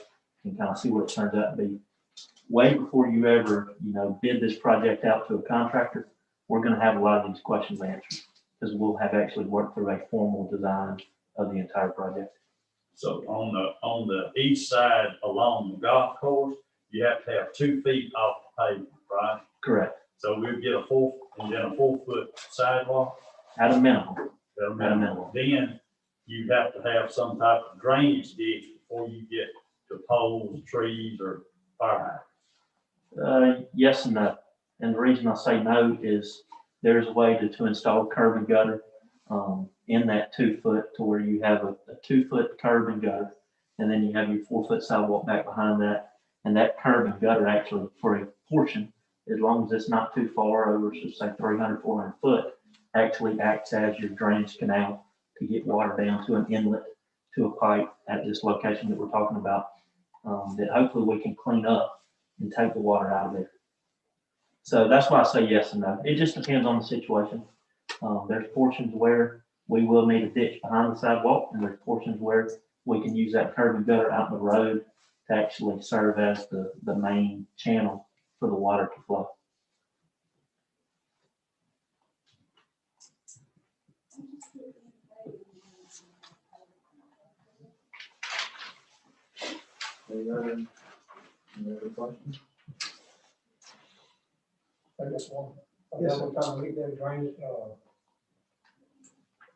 and kind of see what it turns out to be. Way before you ever, you know, bid this project out to a contractor, we're going to have a lot of these questions answered because we'll have actually worked through a formal design of the entire project. So on the east side along the golf course, you have to have 2 feet off the pavement, right? Correct. So we'll get a 4-foot sidewalk. At a minimum. At a minimum. Then you have to have some type of drainage ditch before you get to poles, trees, or fire hydrants. Yes and no. And the reason I say no is there's a way to install curb and gutter in that 2 foot to where you have a 2 foot curb and gutter, and then you have your 4-foot sidewalk back behind that. And that curb and gutter actually for a portion, as long as it's not too far over, so say 300, 400 foot, actually acts as your drainage canal to get water down to an inlet to a pipe at this location that we're talking about, that hopefully we can clean up and take the water out of there. So that's why I say yes and no. It just depends on the situation. There's portions where we will need a ditch behind the sidewalk, and there's portions where we can use that curb and gutter out in the road to actually serve as the main channel for the water to flow. Any other questions? I guess one. Yes, Every time we get that drainage,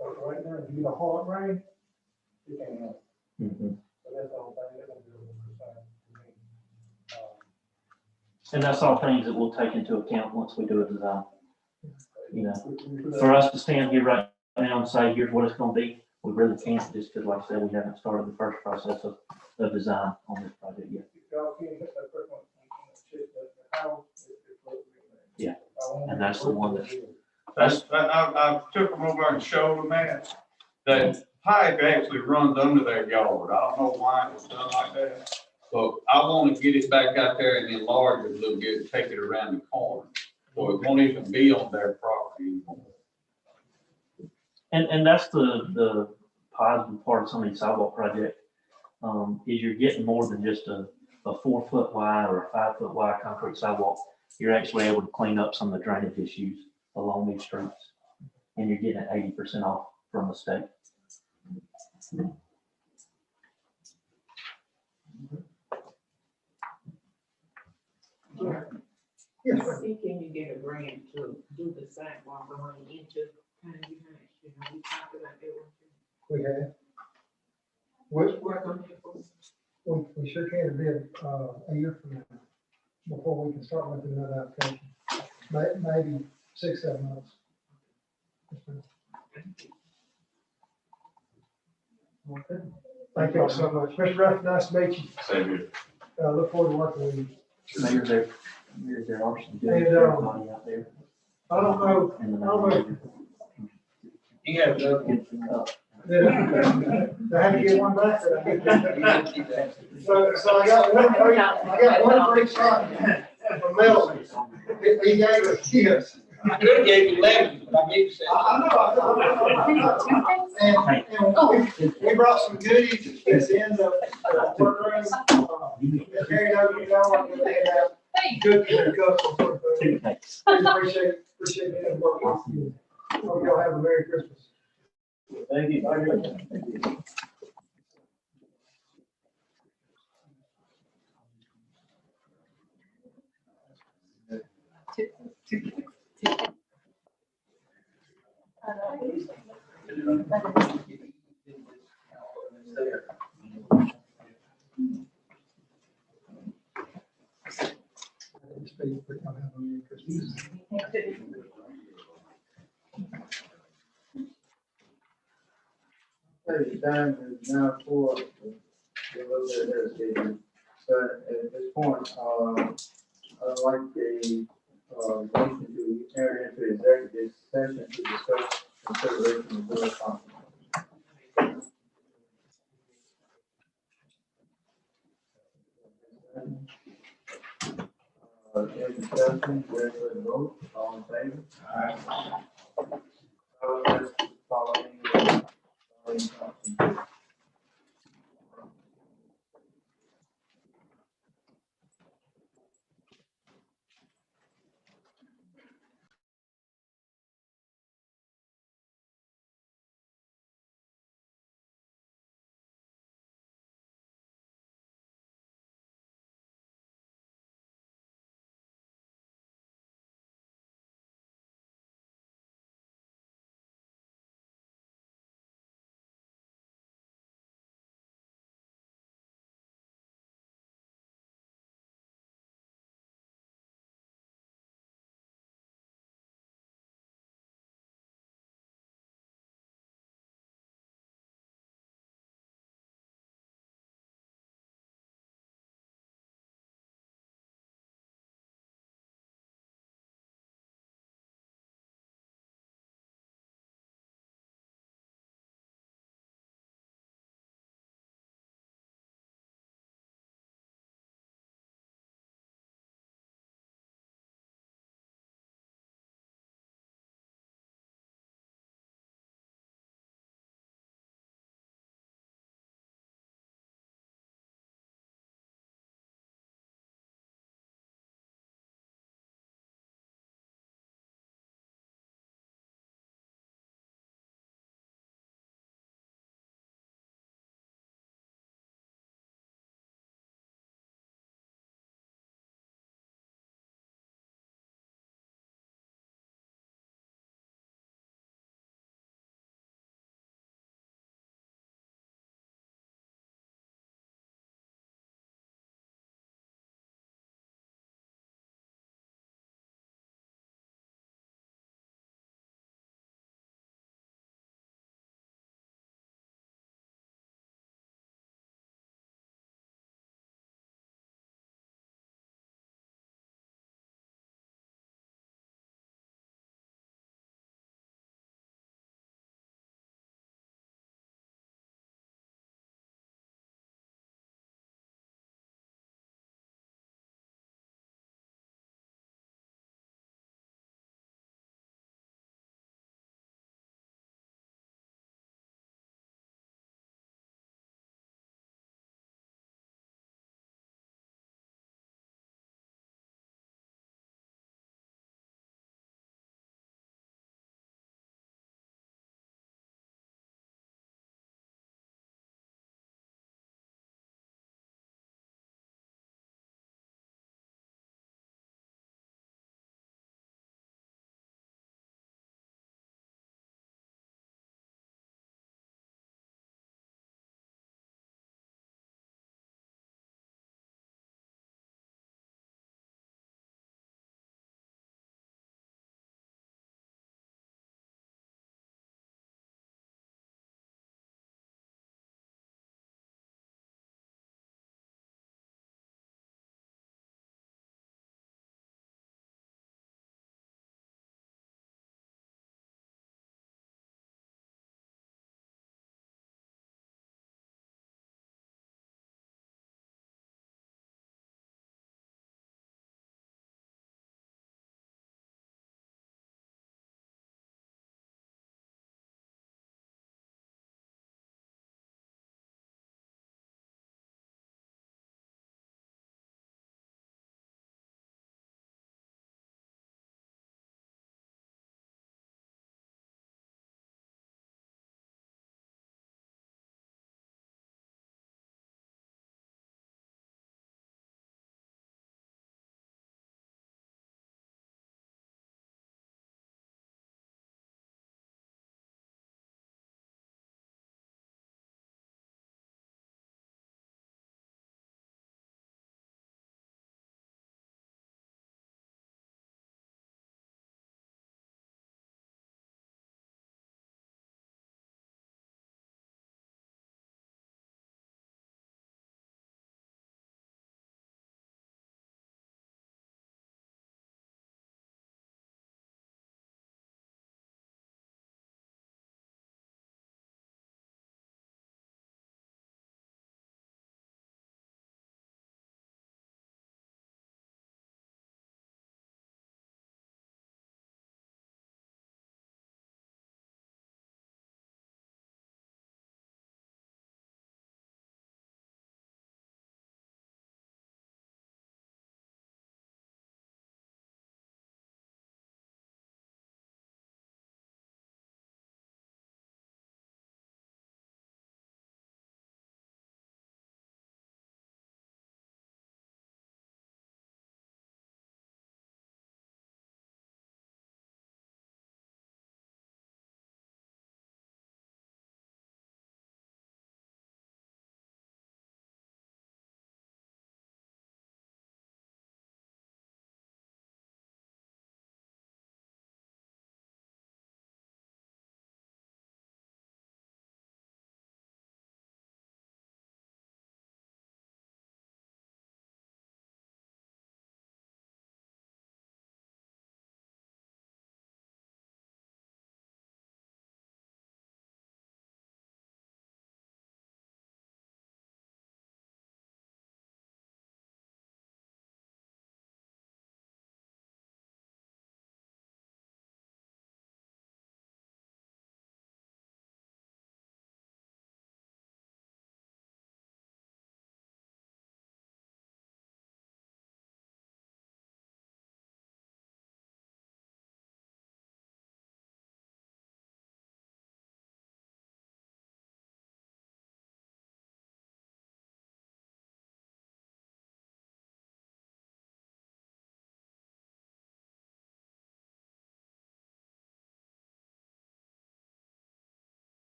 right now, if you get a hard rain, you can't help. So that's the whole thing, they're gonna do it over time. And that's all things that we'll take into account once we do a design. You know, for us to stand here right now and say, here's what it's gonna be, we really can't, just because like I said, we haven't started the first process of design on this project yet. Y'all can't hit that first one, the house. Yeah, and that's the one that- I took them over and showed them that pipe actually runs under their yard. I don't know why it was done like that, but I want to get it back out there and enlarge it a little bit, and take it around the corner. So it won't even be on their property anymore. And that's the positive part of some of these sidewalk projects, is you're getting more than just a 4 foot wide or a 5 foot wide concrete sidewalk. You're actually able to clean up some of the drainage issues along these streets. And you're getting it 80% off from the state. Yes, sir. See, can you get a grant to do the sidewalk going into kind of behind, you know, we talked about that one. We have. Which, Work on it for we sure can be a year from now, before we can start looking at that application. Maybe 6, 7 months. Okay. Thank you all so much. Mr. Ruff, nice to meet you. Same here. Look forward to working with you. There are some good And, everybody out there. I don't know, And I don't know. You have another one. I had to get one back. So I got one for each side from Melvin. He gave us gifts. I could have gave you lemons, but I gave you some. I know. And we brought some goodies at the end of the workroom. Carried over, you know, and they had cookies and cups. Thanks. Appreciate it. Hope y'all have a Merry Christmas. Thank you. The time is now for a little bit of hesitation, but at this point, I'd like a motion to enter into executive session to discuss consideration of bill conflict. In discussion, where's the vote, all in favor? Following.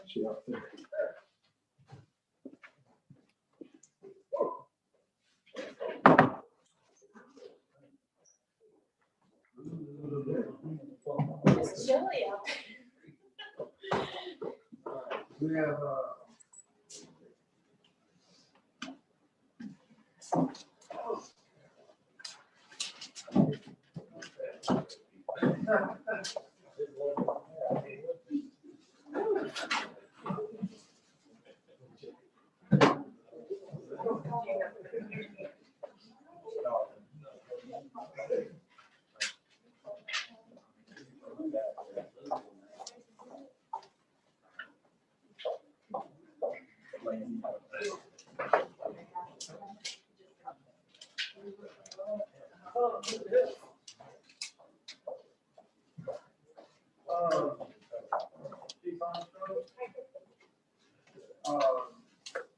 She up there. It's chilly out there. We have,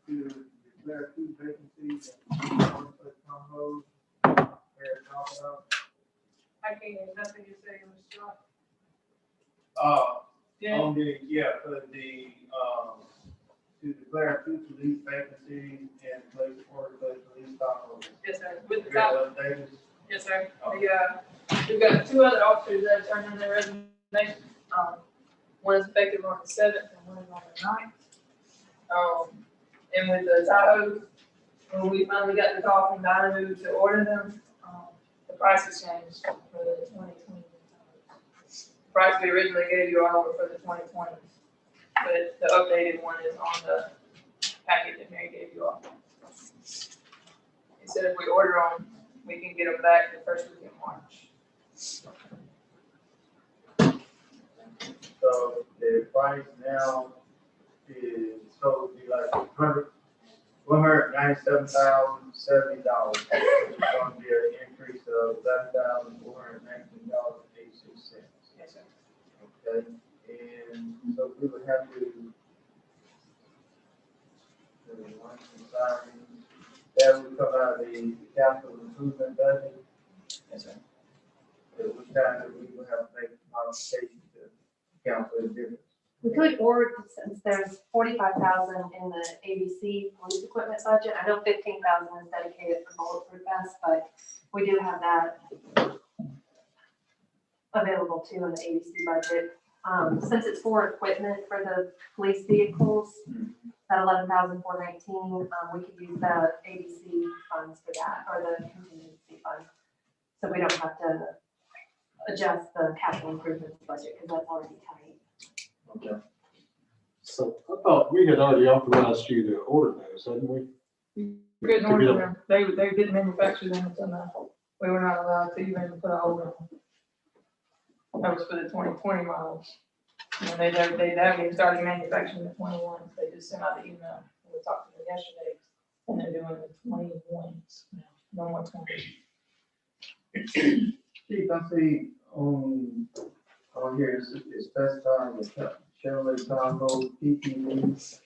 to declare two vacancies in one such combo. I can't hear nothing you say, Mr. Shaw. On the, for the, to declare two police vacancies and place for the police combo. Yes, sir, with the top, Davis. yes, sir. We've got two other officers that turned in their resignation. One is effective on the 7th and one is on the 9th. And with the Tahoe, when we finally got the call from Dynamo to order them, the prices changed for the 2020. The price we originally gave you all were for the 2020, but the updated one is on the packet that Mary gave you all. He said if we order them, we can get them back the first week in March. So the price now is supposed to be like $197,070. It's going to be an increase of $11,419.86. Yes, sir. Okay, and so we would have to. That would come out of the capital improvement budget. Yes, sir. At which time that we will have to make modifications to account for the difference. We could, or since there's 45,000 in the ABC police equipment budget, I know 15,000 is dedicated for bulletproof vests, but we do have that available too in the ABC budget. Since it's for equipment for the police vehicles, that 11,419, we could use the ABC funds for that, or the contingency fund. So we don't have to adjust the capital improvements budget because that's already tight. Okay. So I thought we had already authorized you to order those, hadn't we? Couldn't order them. They didn't manufacture them until now. We were not allowed to even put a hold on them. That was for the 2020 models. And they haven't even started manufacturing the 21s. They just sent out the email. We talked to them yesterday, and they're doing the 21s now. No more 20s. Chief, I see on here, it's specifying the Chevrolet Tahoe PPV,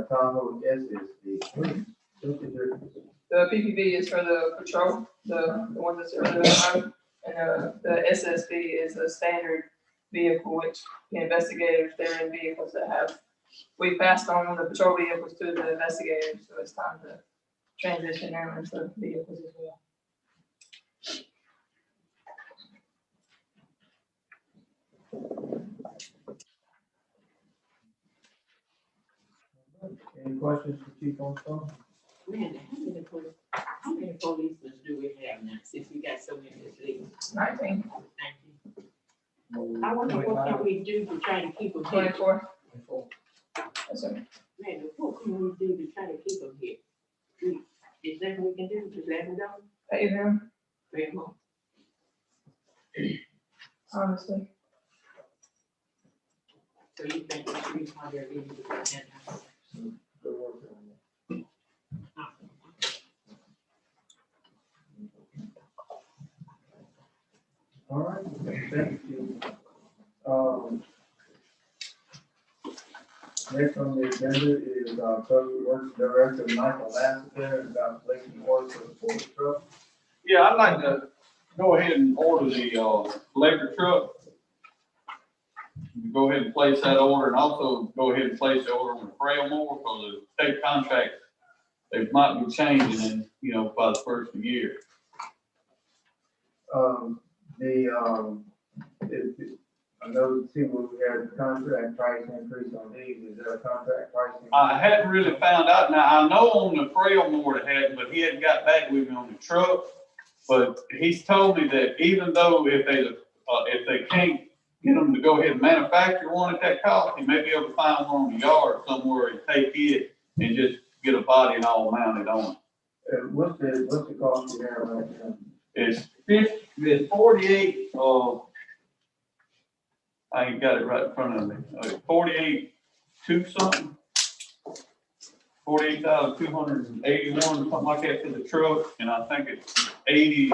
Tahoe SSD. What is your? The PPV is for the patrol, the one that's on the road, and the SSB is a standard vehicle, which the investigators, they're in vehicles that have, we passed on the patrol vehicles to the investigators, so it's time to transition them into vehicles as well. Any questions for Chief on the phone? Randy, how many policemen do we have now, since we got so many this league? 19. I wonder what can we do to try to keep them here? 24. Yes, sir. Man, what can we do to try to keep them here? Is that what we can do, just let them go? Pay them, Pay them on. honestly. So you think we should be how they're able to do that? All right, thank you. Next on the agenda is Public Works Director Michael Lassiter about placing orders for the Ford truck. Yeah, I'd like to go ahead and order the electric truck go ahead and place that order, and also go ahead and place the order on the Frail more, because the state contract, they might be changing in, you know, by the first of the year. I know, see, we had a contract price increase on these, is there a contract price increase? I hadn't really found out. Now, I know on the Frail more it hadn't, but he hadn't got back with me on the truck. But he's told me that even though if they can't get them to go ahead and manufacture one at that cost, he may be able to find one on the yard somewhere and take it and just get a body and all mounted on it. What's the cost you have right now? It's 48, I ain't got it right in front of me. 48, two something. 48,281, something like that for the truck, and I think it's 80,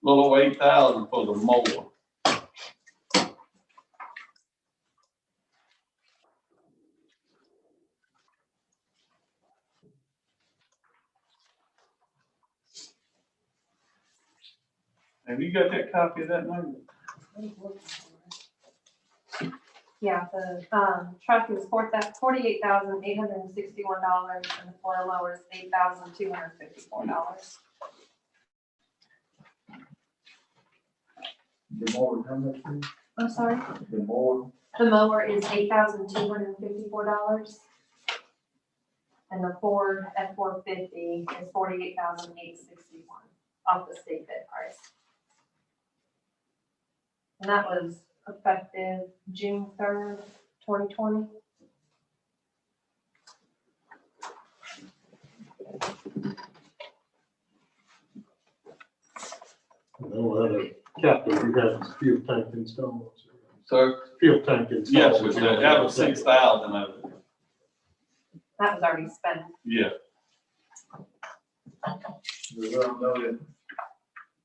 little over 8,000 for the mower. Have you got that copy of that number? Yeah, the, truck is $48,861 and the floor mower is $8,254. The mower, how much? I'm sorry? The mower, The mower is $8,254. And the Ford F-450 is $48,861 off the state bid price. And that was effective June 3rd, 2020. No other capital, we have a fuel tank installed. Sir? Fuel tank installed. Yes, that was 6,000 of it. That was already spent. Yeah. we don't know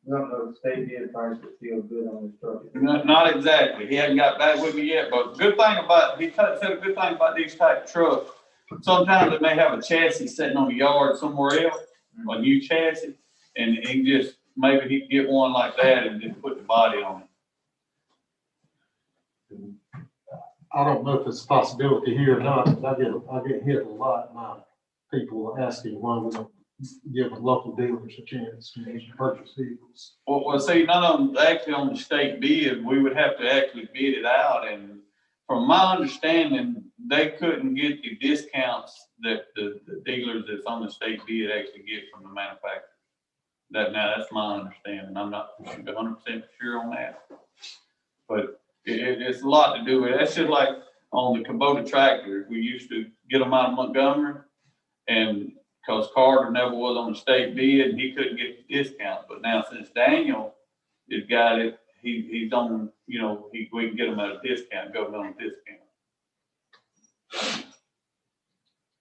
the state bid price is still good on this truck. Not exactly. He hadn't got back with me yet, but good thing about, he said a good thing about these type of trucks. Sometimes they may have a chassis sitting on the yard somewhere else, a new chassis, and he just, maybe he'd get one like that and just put the body on it. I don't know if it's a possibility here or not, but I get hit a lot by people asking why we don't give local dealers a chance to purchase vehicles. Well, see, none of them actually on the state bid. We would have to actually bid it out, and from my understanding, they couldn't get the discounts that the dealers that's on the state bid actually get from the manufacturer. That's my understanding. I'm not 100% sure on that, but it's a lot to do with it. That's just like on the Kubota tractors. We used to get them out of Montgomery, and because Carter never was on the state bid, and he couldn't get the discount. But now since Daniel has got it, he's on, you know, we can get him at a discount, governmental discount.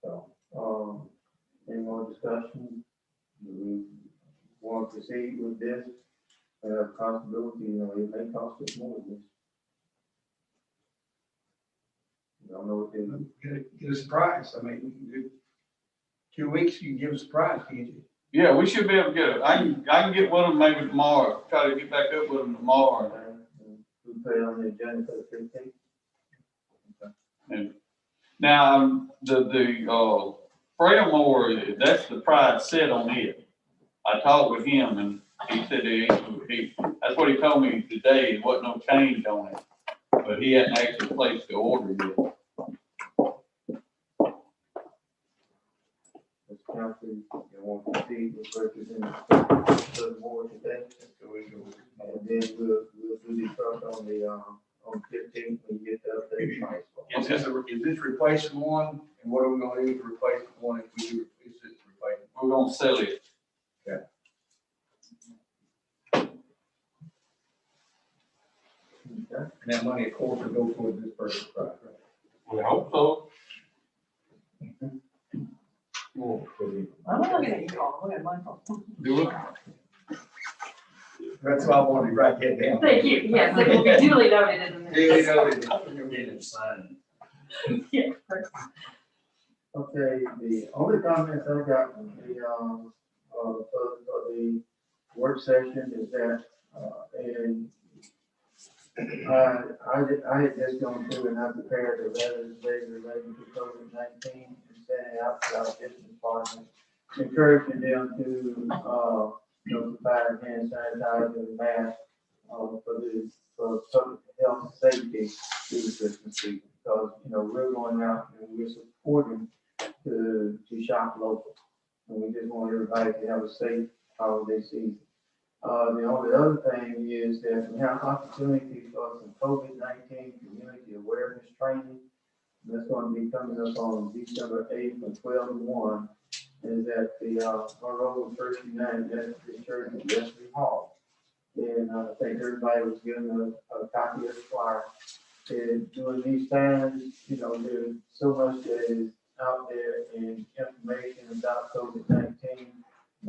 So, any more discussion? Do we want to proceed with this? Possibility, you know, it may cost us more than this. You don't know what they do. Get us a price. I mean, 2 weeks, you can give us a price, can't you? Yeah, we should be able to get it. I can get with them maybe tomorrow. Try to get back up with them tomorrow. We put it on the agenda for the 15th. And now the Frail mower, that's the price set on it. I talked with him and he said that's what he told me today. There wasn't no change on it, but he hadn't actually placed the order yet. Council, you want to proceed with purchasing the more today? And then we'll do the truck on the, on 15th when you get the updated price. Is this replacing one? And what are we gonna do to replace one if we do, is it replacing? We're gonna sell it. Okay. Okay. And that money, of course, will go towards this purchase price, right? We hope so. I'm not looking at your phone, look at my phone. Do it. That's why I wanted to write that down. Thank you, yes, it will be duly noted in the minutes. Duly noted. You're getting it signed. Yeah, perfect. Okay, the only comments I got from the work session is that, and I had just gone through and I prepared a letter today relating to COVID-19 and sending it out to our business partners, encouraging them to, provide hand sanitizer and masks, for public health and safety through the Christmas season. Because, we're going out and we're supporting to shop local. And we just want everybody to have a safe holiday season. The only other thing is that we have opportunity for some COVID-19 community awareness training. That's going to be coming up on December 8th from 12 to 1. Is at the Monroeville First United Methodist Church in Wesley Hall. And I think everybody was given a copy of the flyer. And during these times, there's so much that is out there in information about COVID-19. I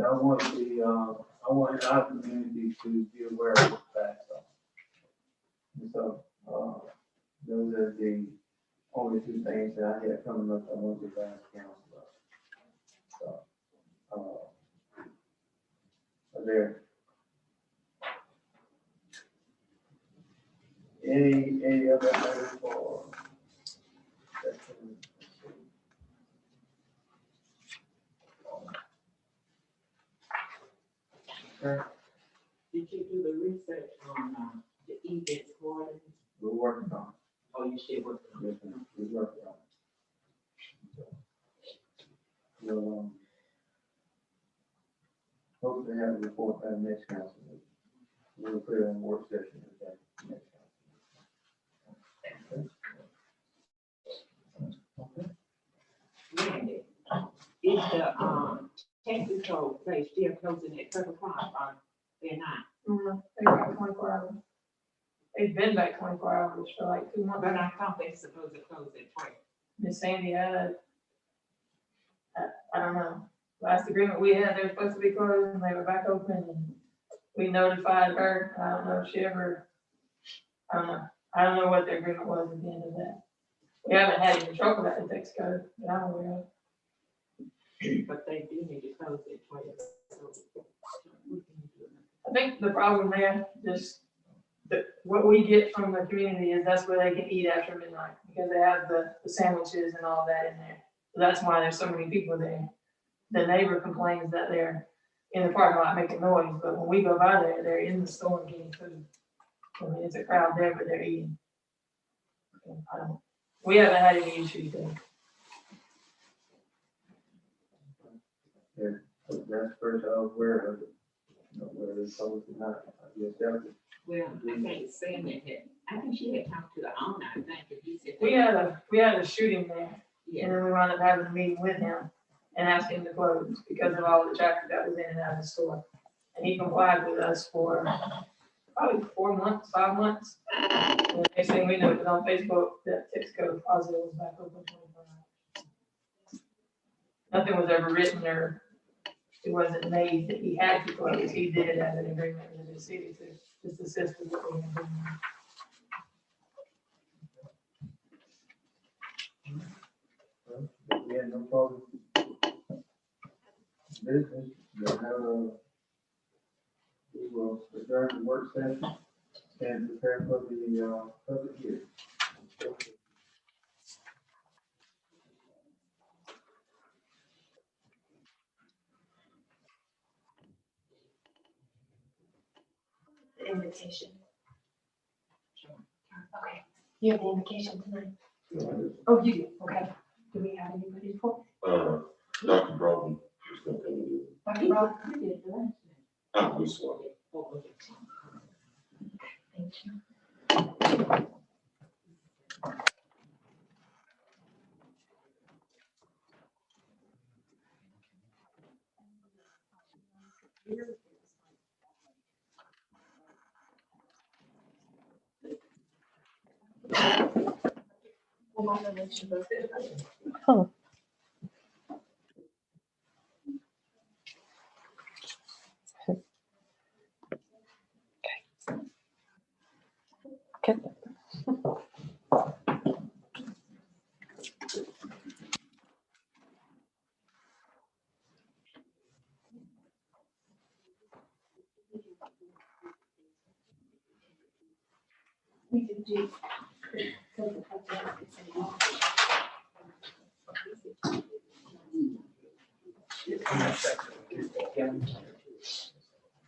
want our community to be aware of the facts. And so, those are the only two things that I had coming up I want to ask council about. So, are there any other items for section? Okay. Did you do the research on, the events for it? We're working on Oh, you still working on it. Yes, we're working on it. We'll, hopefully have a report by the next council meeting. We'll put it on work session at that next council. Okay. Randy, is the, Texas Code place still closing at 12 o'clock, or they're not? They're back 24 hours. They've been back 24 hours for like 2 months. But I thought they supposed to close at 12. Miss Sandy had, I don't know, last agreement we had, they were supposed to be closed and they were back open and we notified her. I don't know if she ever, I don't know what the agreement was at the end of that. We haven't had any trouble about the text code that I'm aware of. But they do need to close at 12. I think the problem there, just what we get from the community is that's where they can eat after midnight because they have the sandwiches and all that in there. So that's why there's so many people there. The neighbor complains that they're in the parking lot making noise, but when we go by there, they're in the store getting food. I mean, it's a crowd there, but they're eating. We haven't had any issues there. Yeah, that's first I was aware of it. Whether it's closed or not, I guess that was. Well, I can't say that. I think she had talked to the owner, I think, and he said. We had a shooting there, and then we wound up having a meeting with him and asked him to close because of all the traffic that was in and out of the store. And he complied with us for probably 4 months, 5 months. And the next thing we knew, it was on Facebook that text code positive was back open 24 hours. Nothing was ever written or it wasn't made that he had to close. He did it as an agreement with the city to just assist with what we had done. Yeah, no problem. Business, we will adjourn the work session and prepare for the, public hearing. The invitation. Okay, you have the invitation tonight. Oh, you do, okay. Do we have anybody for? Dr. Broughton, she's gonna come and do it. Dr. Rob, you did, right? We saw it. Thank you. Oh. Okay. Did you?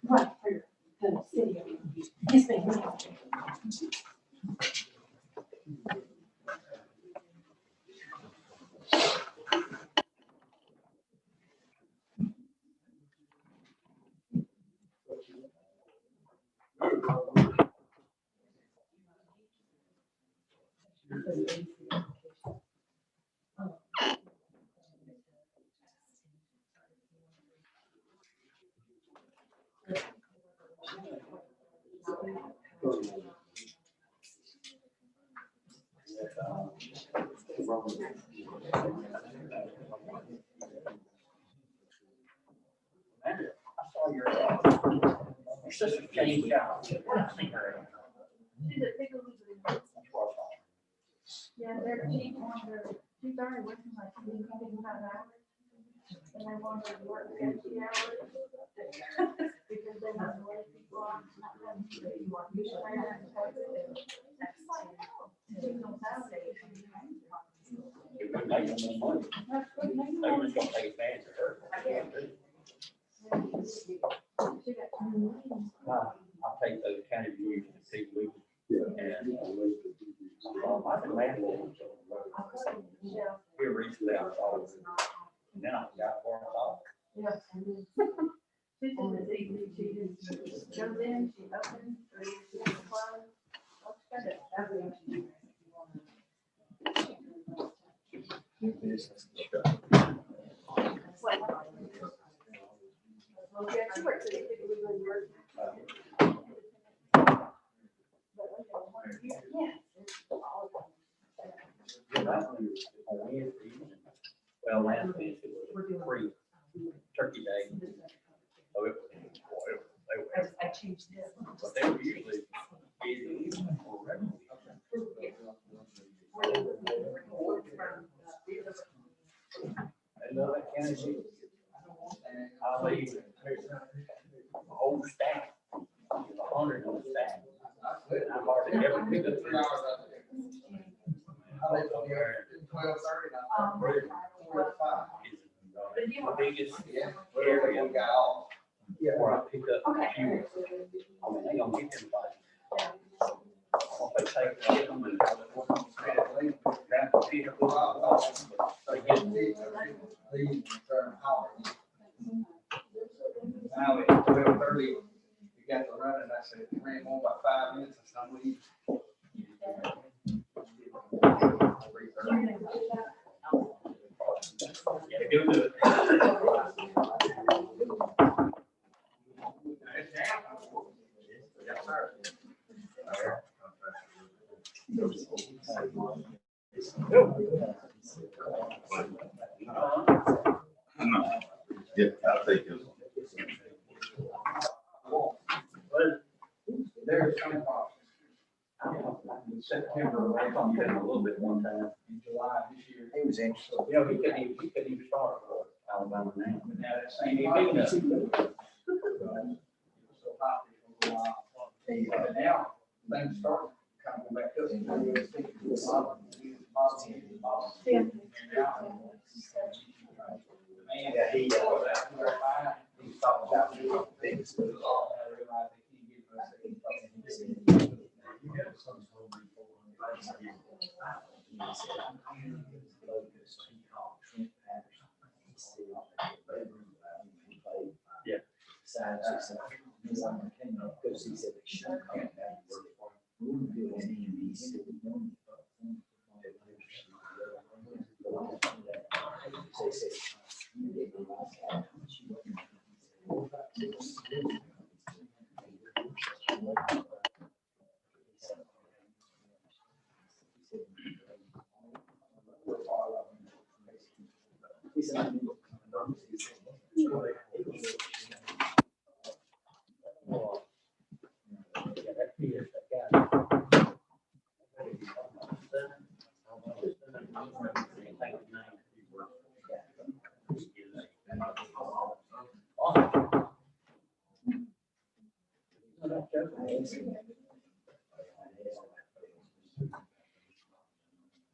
Right, for the city. Yes, ma'am. Your sister changed jobs. I think her. Yeah, they're cheap, she started working like 25 hours. And I wanted to work 50 hours. Because they have more people on. It would make them more money. They were just gonna take advantage of her. I can't do it. I'll take those county views and see we. And, I've been laughing. Here recently, I saw it. And then I got for it all. Yeah. She just is easy, she just goes in, she opens, or she closes. Well, yeah, she works at it, we really work. Well, last Wednesday was free turkey day. So it was, I changed this. but they were usually busy or regular. Another county, I leave a whole staff, 100 on the staff. And I hardly ever pick up 3 hours. I left on here at 12:30. The biggest Yeah. area We got off. where I pick up Okay. fuel. I mean, they gonna get them by. If they take them and grab the feet up, they get These turn hours. Now at 12:30, you got to run it. I said, it ran more by 5 minutes or something. yeah, go do it. Yes, sir. Yeah, I'll take this. There's some problems. In September, I thought you had a little bit one time. In July this year. He was interested. You know, he couldn't even start for Alabama now. But now that And same. he picked up. So hot for a while. But now, things start kind of go back up. Yeah. Man, yeah, he talked about things. Yeah.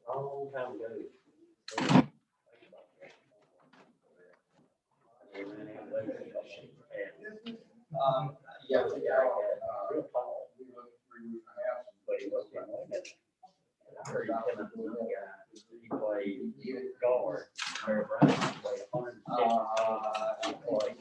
Long time ago. Yeah, Real tall. But he wasn't like that. I heard him tell me one guy, he played guard. Mary Brown played 150. He played.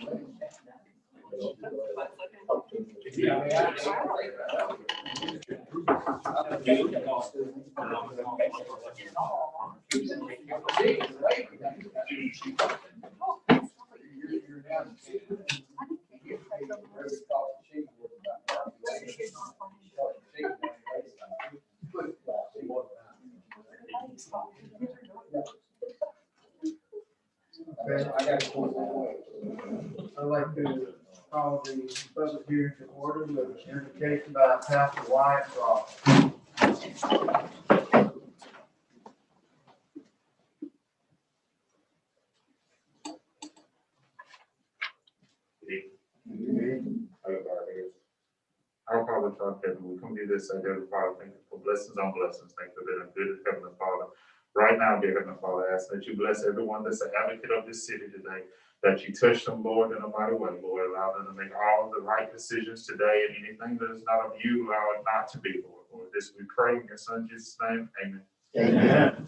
Okay, I'd like to call the public hearing to order with an invocation by Pastor Wyatt Ross. Our Father, which art in heaven, we come to you this day, dear Father, thank you for blessings on blessings. Thank you for being a good Heavenly Father. Right now, dear Heavenly Father, I ask that you bless everyone that's an advocate of this city today, that you touch them, Lord, in a mighty way, Lord. Allow them to make all the right decisions today, and anything that is not of you, allow it not to be, Lord. Lord, this we pray in your Son, Jesus' name. Amen. Amen.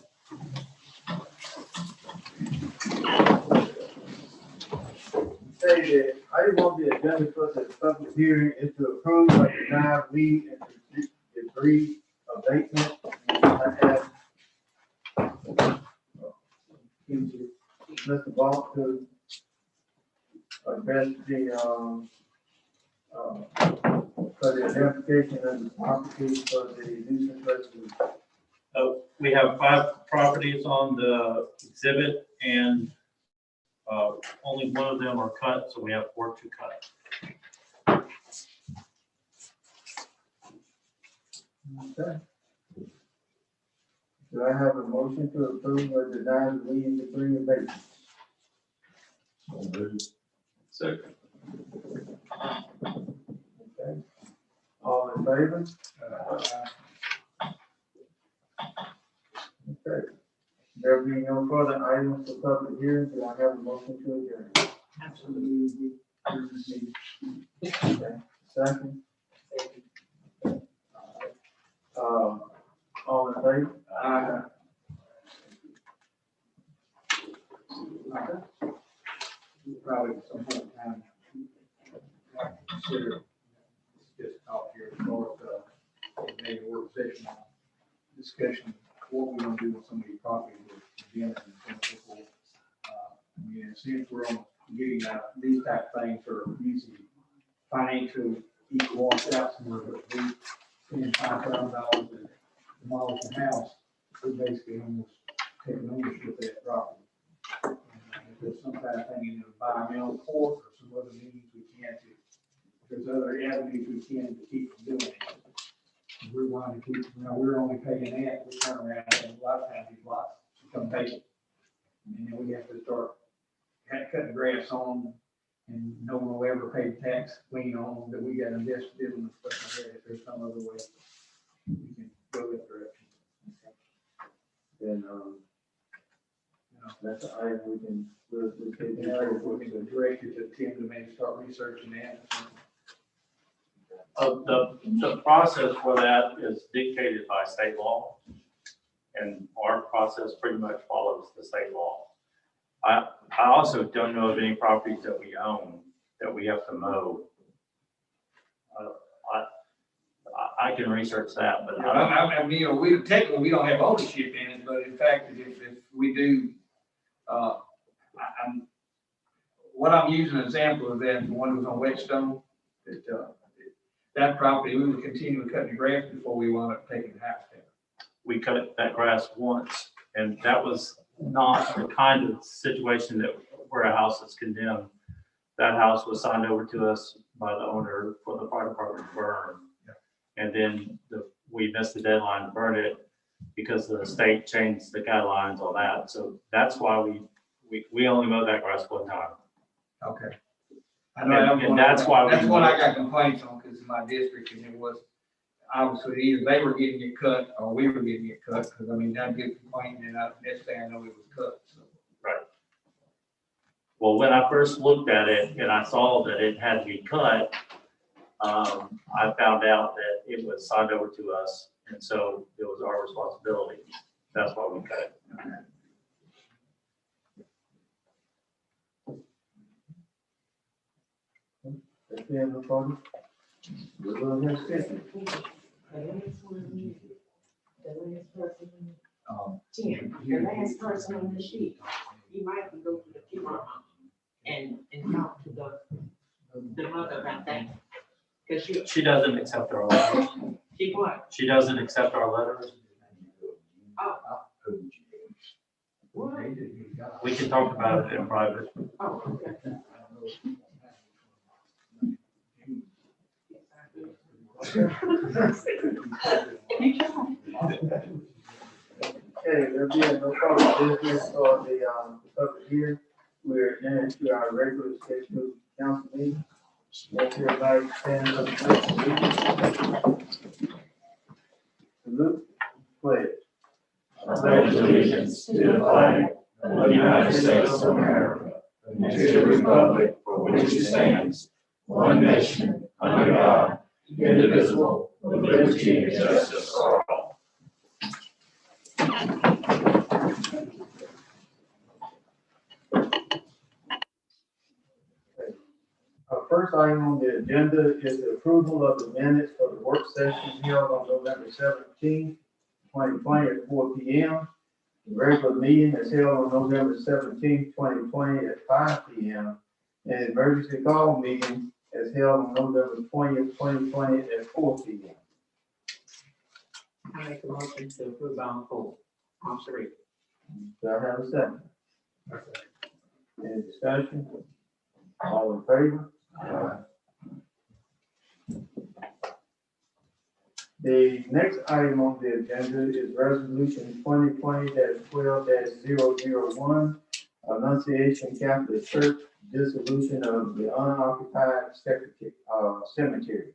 Say that item on the agenda for the public hearing is to approve or deny leave and debris abatement. I have Mr. Vaughn to address the, for the identification of the property for the nuisance resolution. We have 5 properties on the exhibit, and only one of them are cut, so we have 4 to cut. Okay. Do I have a motion to approve or deny the leave and debris abatement? Second. Okay. All in favor? Okay. There being no further items for public hearing, do I have a motion to adjourn? Absolutely. Okay. Second. All in favor? Probably some point in time, consider just talk here, or maybe a work session, discussion, what we're gonna do with some of these properties with Jim and some people. Since we're on getting these type of things are usually financial equal out somewhere, but we spend $5,000 to demolish the house, we basically almost taking ownership of that property. If there's some kind of thing in the environmental court or some other means we can to, if there's other avenues we can to keep from doing it. We're wanting to keep, we're only paying that, we turn around and a lot of times these lots become vacant. And then we have to start cutting grass on them, and no one will ever pay tax lien on them, that we got invested in them and stuff like that, if there's some other way we can go that direction. Then, that's an item we can, we'll take. We can direct you to Tim to maybe start researching that. The process for that is dictated by state law, and our process pretty much follows the state law. I also don't know of any properties that we own that we have to mow. I can research that, but I mean, we technically, we don't have ownership in it, but in fact, if we do, what I'm using an example of that, the one who was on Whetstone, that property, we would continue cutting the grass before we wound up taking the house down. we cut that grass once, and that was not the kind of situation that where a house is condemned. That house was signed over to us by the owner for the fire department to burn. And then we missed the deadline to burn it because the state changed the guidelines on that. So that's why we only mowed that grass one time. Okay. And that's why that's what I got complaints on, because in my district, and it was, obviously either they were getting it cut or we were getting it cut, because I mean, that'd get complained and I, next thing I know it was cut, so. Well, when I first looked at it and I saw that it had to be cut, I found out that it was signed over to us, and so it was our responsibility. That's why we cut it. If you have no problem, we're going to schedule. Tim, the last person on the sheet, you might can go to the funeral home and talk to the mother about that. Cause She doesn't accept our letters. she what? She doesn't accept our letters. Oh. What? We can talk about it in private. Oh, okay. Okay, there being no further business for the, public hearing, we're into our regular scheduled council meeting. Let's everybody stand up and salute, pledge. I pledge allegiance to the flag of the United States of America and to the republic for which it stands, one nation, under God, indivisible, with liberty and justice for all. Our first item on the agenda is the approval of the minutes for the work session held on November 17th, 2020 at 4 p.m. The regular meeting is held on November 17th, 2020 at 5 p.m. And the emergency call meeting is held on November 20th, 2020 at 4 p.m. I make a motion to approve on four, on three. Do I have a second? Any discussion? All in favor? The next item on the agenda is resolution 2020-12-001, Annunciation Catholic Church dissolution of the unoccupied cemetery.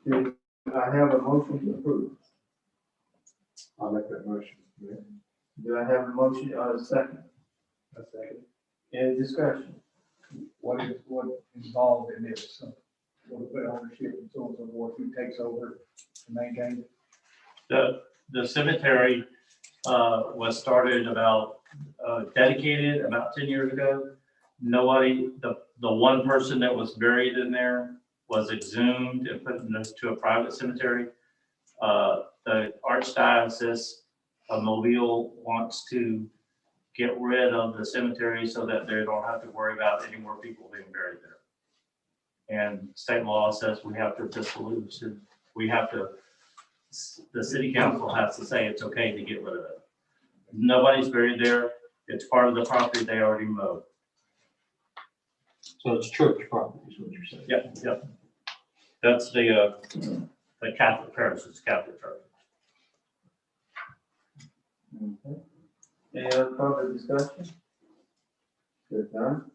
Do I have a motion to approve? I'll make that motion. Do I have a motion, a second? A second. Any discussion? What involved in this? What ownership and so on and so forth, who takes over to maintain it? The cemetery was started dedicated about 10 years ago. Nobody, the one person that was buried in there was exhumed and put into a private cemetery. The Archdiocese of Mobile wants to get rid of the cemetery so that they don't have to worry about any more people being buried there. And state law says we have to dissolve, the city council has to say it's okay to get rid of it. Nobody's buried there. It's part of the property they already mowed. So it's church property, is what you're saying? Yep. That's the Catholic parish, it's Catholic church. Okay. Any other further discussion? Good time.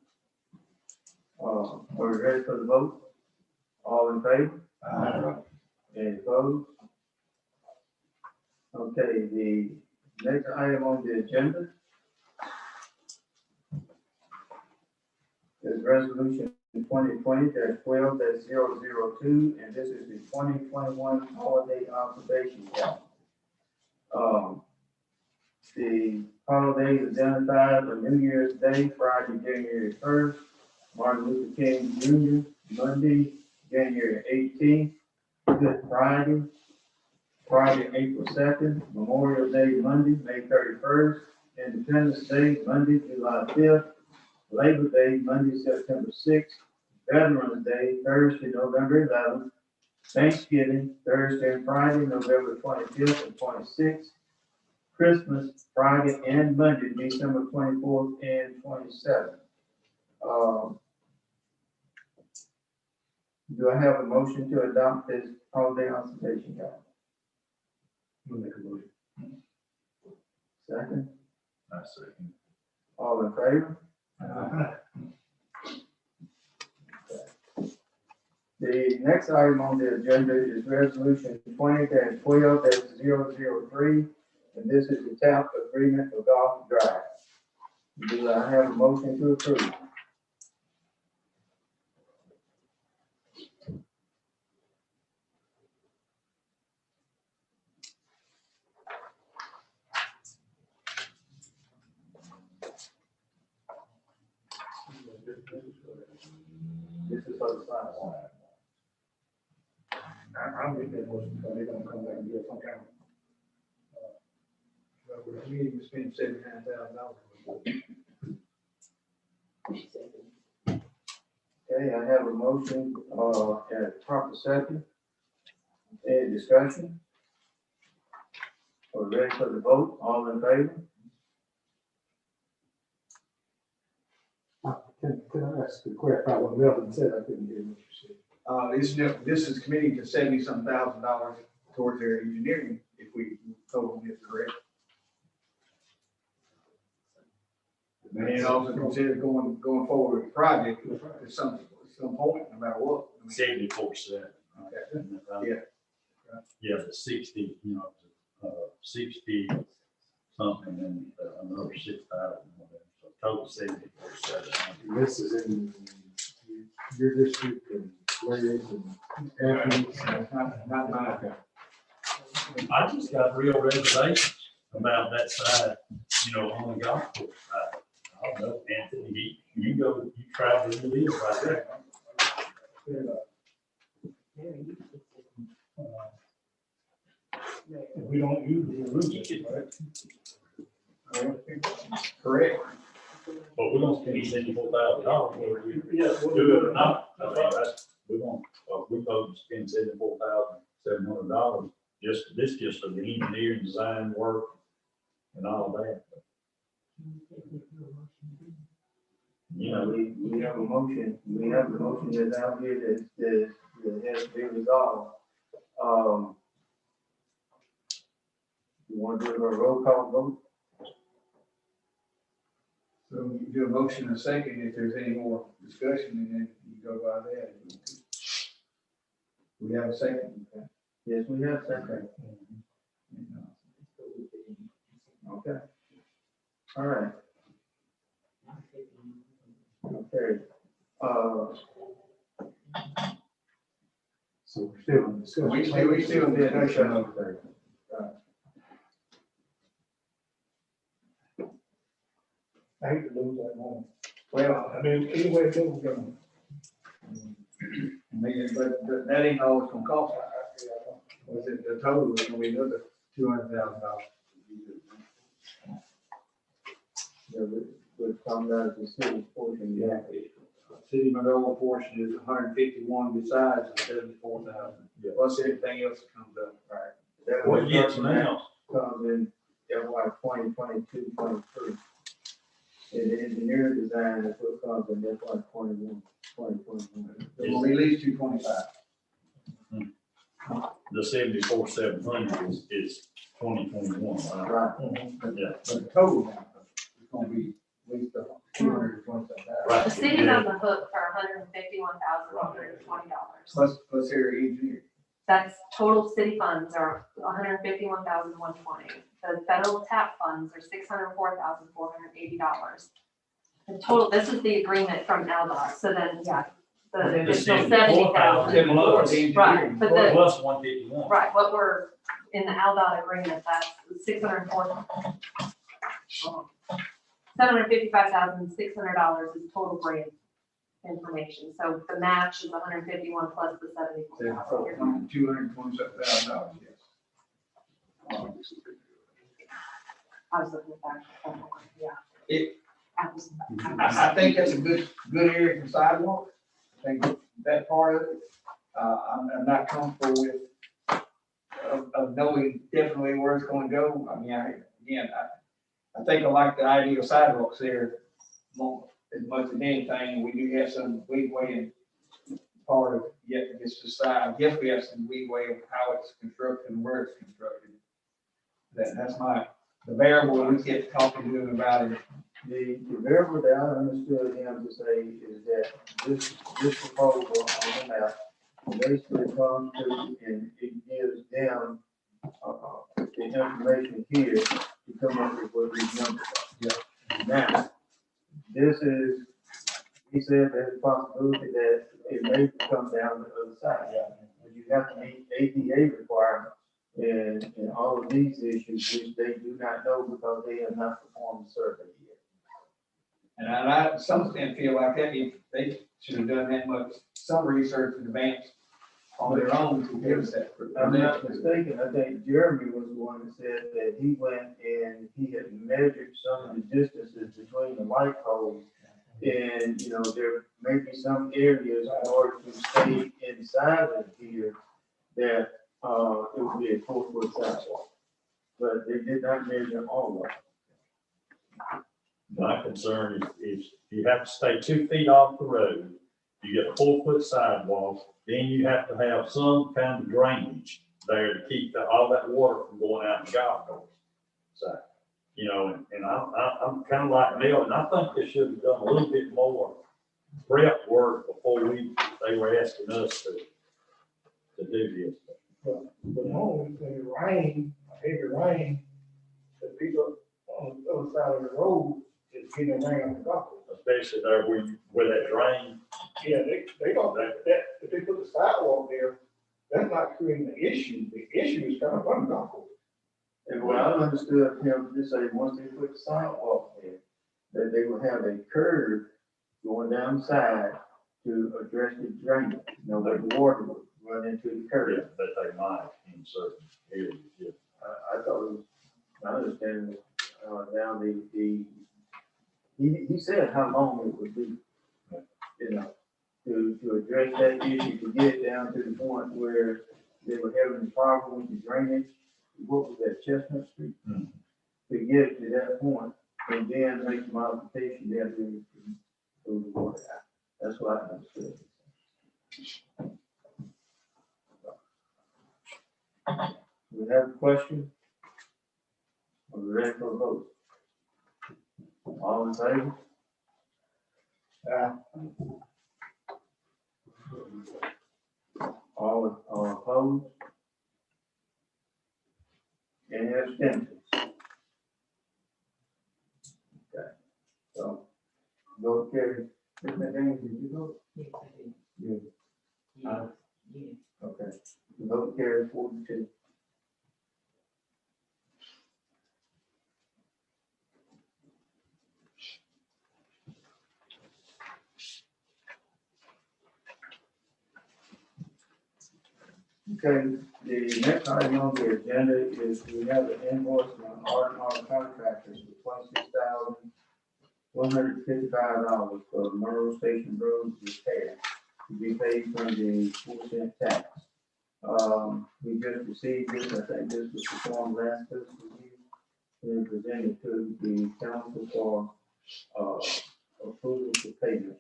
Are we ready for the vote? All in favor? Any opposed? Okay, the next item on the agenda is resolution 2020-12-002, and this is the 2021 holiday observation calendar. The holidays identified are New Year's Day, Friday, January 1st, Martin Luther King Jr., Monday, January 18th, Good Friday, Friday, April 2nd, Memorial Day, Monday, May 31st, Independence Day, Monday, July 5th, Labor Day, Monday, September 6th, Veterans Day, Thursday, November 11th, Thanksgiving, Thursday and Friday, November 25th and 26th, Christmas, Friday and Monday, December 24th and 27th. Do I have a motion to adopt this holiday observation calendar? Make a motion. Second, I second. all in favor? The next item on the agenda is resolution 20-12-003, and this is the TAP agreement for Golf Drive. Do I have a motion to approve? This is for the side. I'm with that motion, because they're gonna come back and get some kind of. We need to spend $79,000. Okay, I have a motion, and a proper second. Any discussion? Are we ready for the vote? All in favor? Can I ask to clarify what Melvin said? I couldn't hear what you said. This is committing to $70-some thousand towards their engineering, if we told them it's correct. And also consider going forward with the project at some point, no matter what. 74%. Okay. Yeah. Yeah, the 60, 60 something and another 6,000. So total 74%. This is in your district and Larry's and Anthony's. Not mine. I just got real reservations about that side, on the golf course side. I don't know, Anthony, you travel to live right there. We don't use the roots, right? Correct. But we're gonna spend $74,000 whether we do it or not. I mean, we're supposed to spend $74,700 just for the engineering, design work and all that. We have a motion, that's out here that has to be resolved. You want to do a roll call vote? So you do a motion in a second, if there's any more discussion, and then you go by that. We have a second. Okay. Yes, we have a second. Okay. All right. Okay. So we're still in discussion. We still in discussion over there. I hate to lose that money. Well, I mean, anyway, it's going. But that ain't all it's gonna cost. Was it the total is gonna be another $200,000? Yeah, we're talking about the city portion, yeah. City Monroeville portion is 151 besides the 74,000. Plus everything else that comes up. Right. What gets now? Comes in FY 2022, 23. And the engineering design is what comes in FY 21, 2021. It will be at least 225. The 74,700 is 2021, right? Right. Yeah. But the total now is gonna be at least 227,000. Right. The city's on the hook for $151,120. Plus their engineer. That's total city funds are $151,120. The federal TAP funds are $604,480. The total, this is the agreement from ALDOT, so then, yeah, the additional 70,000. Right, but the, Plus 151. right, what we're, in the ALDOT agreement, that's $755,600 is total grant information. So the match is 151 plus the 74,000. $227,000, yes. I was looking at that. Yeah. I think that's a good area for sidewalk. I think that part of it, I'm not comfortable with, of knowing definitely where it's gonna go. I mean, I think I like the idea of sidewalks there more, as much as anything. We do have some leeway in part of yet to decide. I guess we have some leeway of how it's constructed and where it's constructed. That's the variable we kept talking to him about it. The variable that I understood him to say is that this proposal on the map basically comes to, and it gives them, the information here to come up with what these numbers are. Now, this is, he said there's a possibility that it may come down the other side. But you have to meet ADA requirements and all of these issues, which they do not know because they have not performed the survey yet. And I, to some extent, feel like that if they should have done that much, some research in advance on their own to give us that. If I'm not mistaken, I think Jeremy was the one that said that he went and he had measured some of the distances between the light poles. And, you know, there may be some areas in order to stay inside of here that, it would be a 4-foot sidewalk. But they did not measure all of it. My concern is you have to stay 2 feet off the road, you get a 4-foot sidewalk, then you have to have some kind of drainage there to keep all that water from going out in the golf course. So, you know, and I'm kind of like Neil, and I think they should have done a little bit more prep work before they were asking us to do this. The moment when it rain, heavy rain, the people on the other side of the road is getting rain on the golf course. Especially there where that drain. Yeah, they don't, that, if they put the sidewalk there, that's not creating the issue. The issue is coming from the golf course. And what I understood him to say, once they put the sidewalk in, that they will have a curve going down the side to address the drainage, you know, where the water would run into the curve. That they might in certain areas, yeah. I thought it was, I understand, down he said how long it would be, you know, to address that issue, to get down to the point where they were having a problem with the drainage. What was that, Chestnut Street? Hmm. To get to that point and then make the modification there to the water out. That's what I understood. We have a question? Are we ready for a vote? All in favor? All opposed? Any abstentions? Okay, so, vote carried. Ms. McDaniel, did you vote? Yes, I did. You. Yeah. Okay, the vote carried 4-2. Okay, the next item on the agenda is we have an invoice from R&R Contractors for $26,155 for Monroe Station Road repair to be paid from the 4-cent tax. We just received this, I think this was performed last fiscal year, and presented to the council for, approval for payment.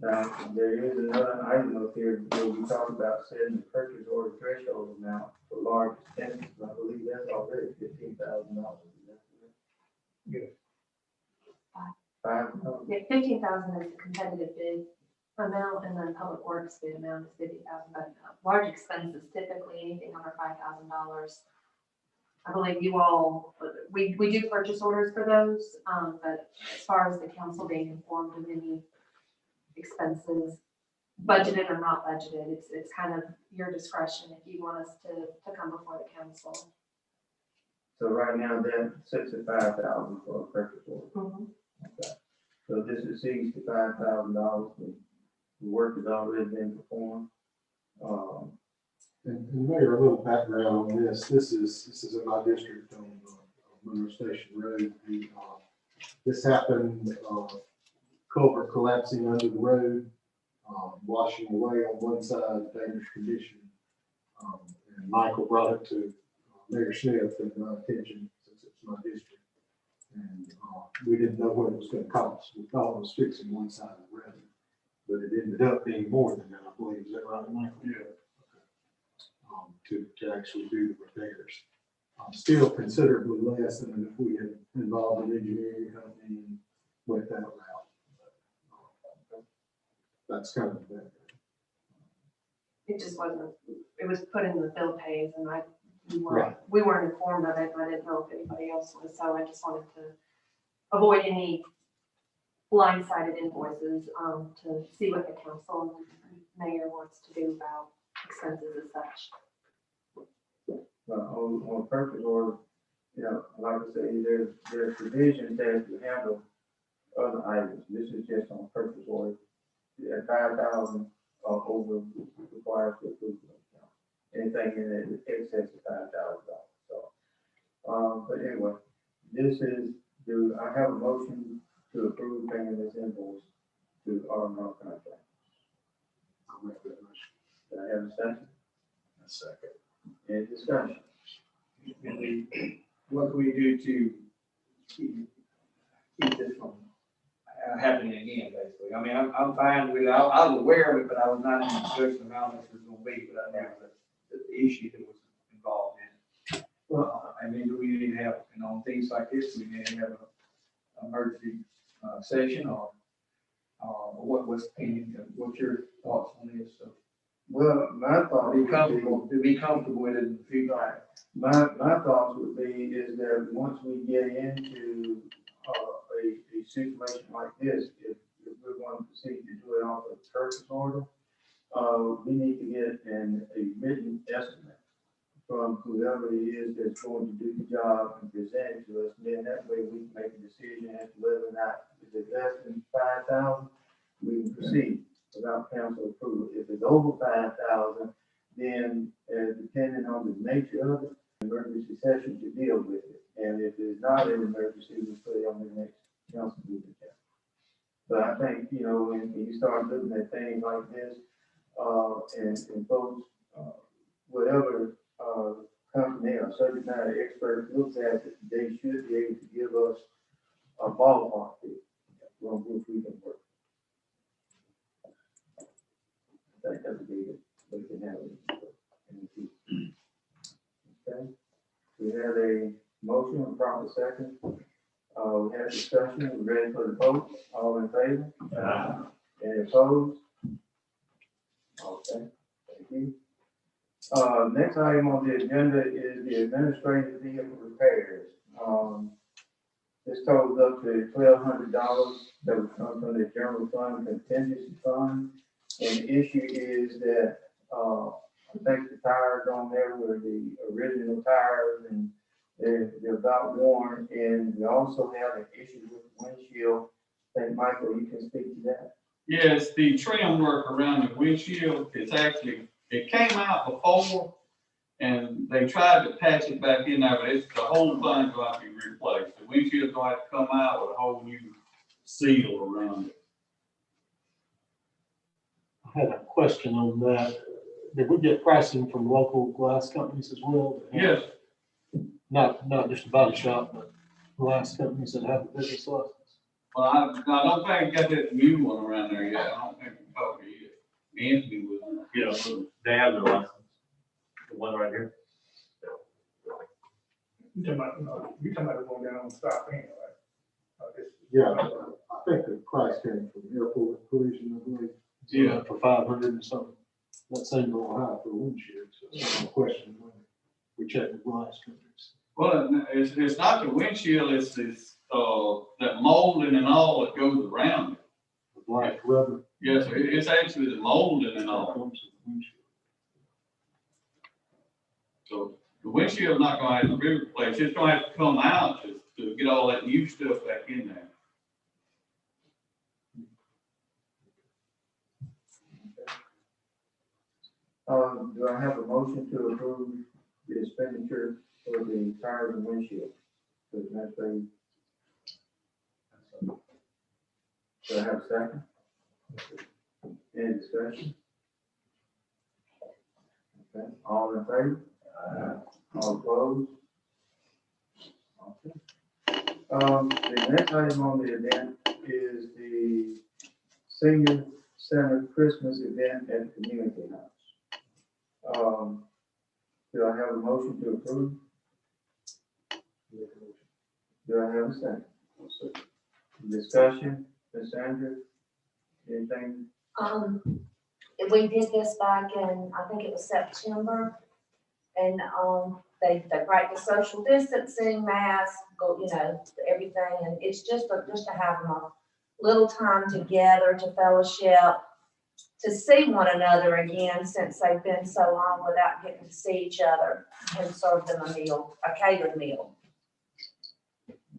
Now, there is another item up here where we talk about setting the purchase order threshold amount for large expenses. I believe that's already $15,000. Yes. $5,000. Yeah, 15,000 is the competitive bid amount, and then public works bid amount is 50,000, but large expenses, typically anything under $5,000. I believe you all, we do purchase orders for those, but as far as the council being informed of any expenses, budgeted or not budgeted, it's kind of your discretion if you want us to come before the council. So right now, that sits at $5,000 for a purchase order. Okay. So this exceeds the $5,000. The work has already been performed. And Mayor, a little background on this. This is in my district on Monroe Station Road. This happened, culvert collapsing under the road, washing away on one side, dangerous condition. And Michael brought it to Mayor Smith and my attention, since it's my district. And we didn't know what it was going to cost. We thought it was fixing one side of the road, but it ended up being more than that, I believe. Is that right, Michael? Yeah. To actually do the repairs. Still considerably less than if we had involved an engineering company and went that route. That's kind of the background. it just wasn't, it was put in the bill pays and we weren't informed of it, and I didn't know if anybody else was, so I just wanted to avoid any blindsided invoices, to see what the council and mayor wants to do about expenses as such. But on purchase order, you know, like I say, there's provisions that you handle other items. This is just on purchase order. At 5,000 over requires the approval of the council. Anything in excess of $5,000. So, but anyway, do I have a motion to approve paying this invoice to R&R contract? I'll make that motion. Do I have a second? A second. Any discussion? What can we do to keep this from happening again, basically? I mean, I'm fine with it. I was aware of it, but I was not in the discussion of how much it was gonna be, but I knew the issue that was involved in it. Well, I mean, do we need to have, you know, things like this, we need to have an emergency session or what's your thoughts on this? So, Well, my thought to would be comfortable with it in the future. my thoughts would be is that once we get into a situation like this, if we're going to proceed to do it off of purchase order, we need to get a written estimate from whoever it is that's going to do the job and present it to us. And then that way we can make a decision as to whether or not, if it's less than 5,000, we can proceed without council approval. If it's over 5,000, then depending on the nature of it, emergency session to deal with it. And if it's not an emergency, we put it on the next council meeting. But I think, you know, when you start looking at things like this, and folks, whatever company or subject matter expert looks at it, they should be able to give us a ballpark figure from which we can work. I think that would be it. We can have it in the future. Okay. We have a motion and proper second. We have discussion. We're ready for the vote. All in favor? Any opposed? Okay, thank you. Next item on the agenda is the administrative vehicle repairs. This totals up to $1,200 that would come from the general fund contingency fund. And the issue is that, I think the tires on there were the original tires and they're about worn. And we also have an issue with the windshield. I think, Michael, you can speak to that. Yes, the trim work around the windshield, it came out before and they tried to patch it back in there, but the whole thing's going to be replaced. The windshield's going to have to come out with a whole new seal around it. I had a question on that. Did we get pricing from local glass companies as well? Yes. Not just a body shop, but glass companies that have a business license? Well, I don't think I got that new one around there yet. I don't think we talked to you. Anthony was. Yeah, they have their license. The one right here. You're talking about the one down on South End, right? Yeah, I think the price came from airport collision, I believe. Yeah, for 500 and something. That seemed a little high for a windshield, so it's a question when we check the glass companies. Well, it's not the windshield, it's that molding and all that goes around it. The black rubber. Yes, it's actually the molding and all. Comes with the windshield. So the windshield's not gonna have to be replaced, it's gonna have to come out to get all that new stuff back in there. Do I have a motion to approve the expenditure for the tires and windshield? Do I have a second? Any discussion? Okay, all in favor? All opposed? Okay. The next item on the event is the Senior Center Christmas event at the Community House. Do I have a motion to approve? Do I have a second? Discussion, Ms. Sandra, anything? we did this back in, I think it was September. And, they practice social distancing, masks, go, you know, everything. And it's just to have them a little time together to fellowship, to see one another again, since they've been so long without getting to see each other, and serve them a meal, a catered meal.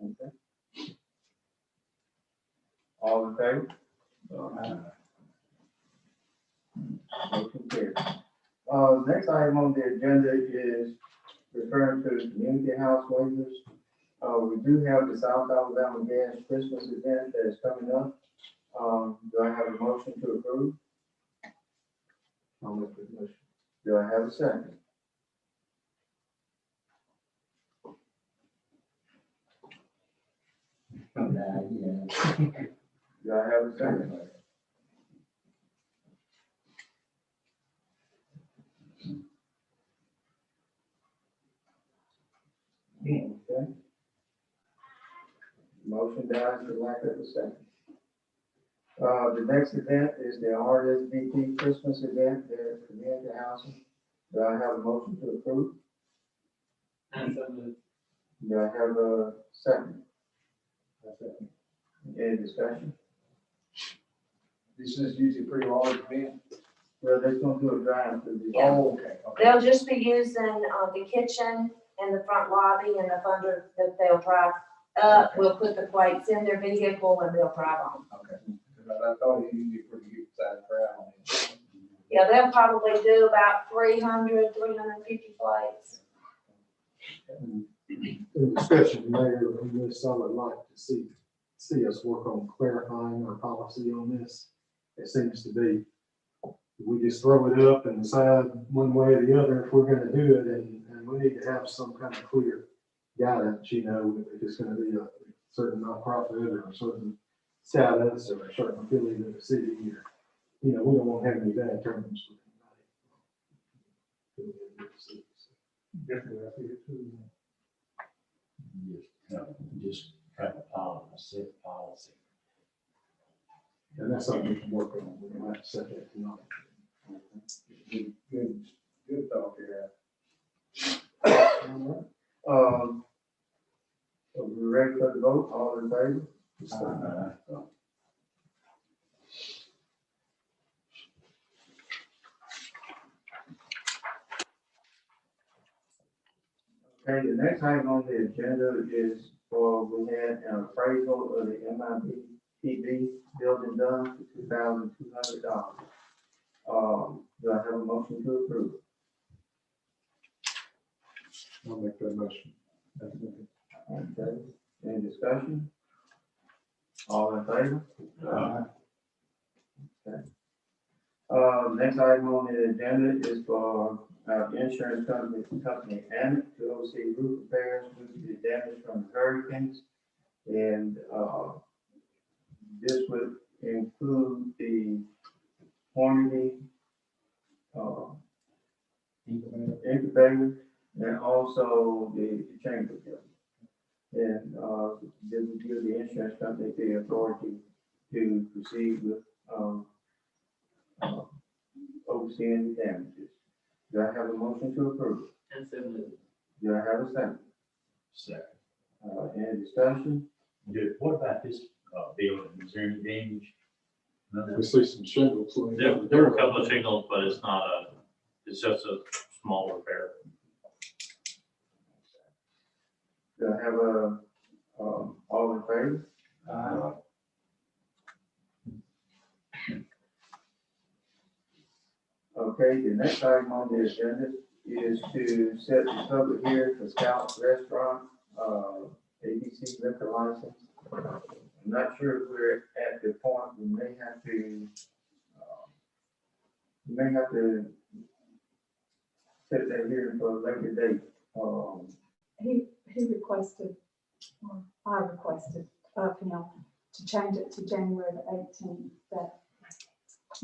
Okay. All in favor? Motion carries. Next item on the agenda is referring to community house waivers. We do have the South Alabama Gas Christmas event that is coming up. Do I have a motion to approve? I'll make the motion. Do I have a second? Do I have a second? Okay. Motion dies for lack of a second. The next event is the RSVP Christmas event there at Community Housing. Do I have a motion to approve? Do I have a second? Any discussion? This is usually a pretty large event. Well, they're gonna do a drive through the. Yeah. Oh, okay. They'll just be using, the kitchen and the front lobby and the thunder that they'll drive up. We'll put the plates in their vehicle and they'll drive on. Okay. I thought you usually pretty good size crowd on it. Yeah, they'll probably do about 300, 350 plates. In discussion, Mayor, on this, I would like to see us work on clarifying our policy on this. It seems to be, we just throw it up and decide one way or the other if we're gonna do it, and we need to have some kind of clear guidance, you know, if it's gonna be a certain nonprofit or a certain status or a certain affiliate of the city, or, you know, we don't want to have any bad terms with anybody. Definitely, I think it too. Just have a policy, a set policy. And that's something we can work on. We're gonna have to set that tonight. Good talk here. Are we ready for the vote? All in favor? Okay, the next item on the agenda is we had an appraisal of the MIPB building done for $2,200. Do I have a motion to approve? I'll make that motion. Okay, any discussion? All in favor? Okay. Next item on the agenda is for insurance company Emmett to oversee roof repairs due to the damage from hurricanes. And this would include the Hornady incubator and also the chamber building. And this would give the insurance company the authority to proceed with overseeing the damages. Do I have a motion to approve? Do I have a second? Second. Any discussion? What about this, building? Is there any damage? We see some shingles. There were a couple of shingles, but it's not it's just a small repair. Do I have a, all in favor? Okay, the next item on the agenda is to set the public hearing for Scout's Restaurant, ABC liquor license. I'm not sure if we're at the point, we may have to set that hearing for a later date. He requested, or I requested of him to change it to January the 18th, that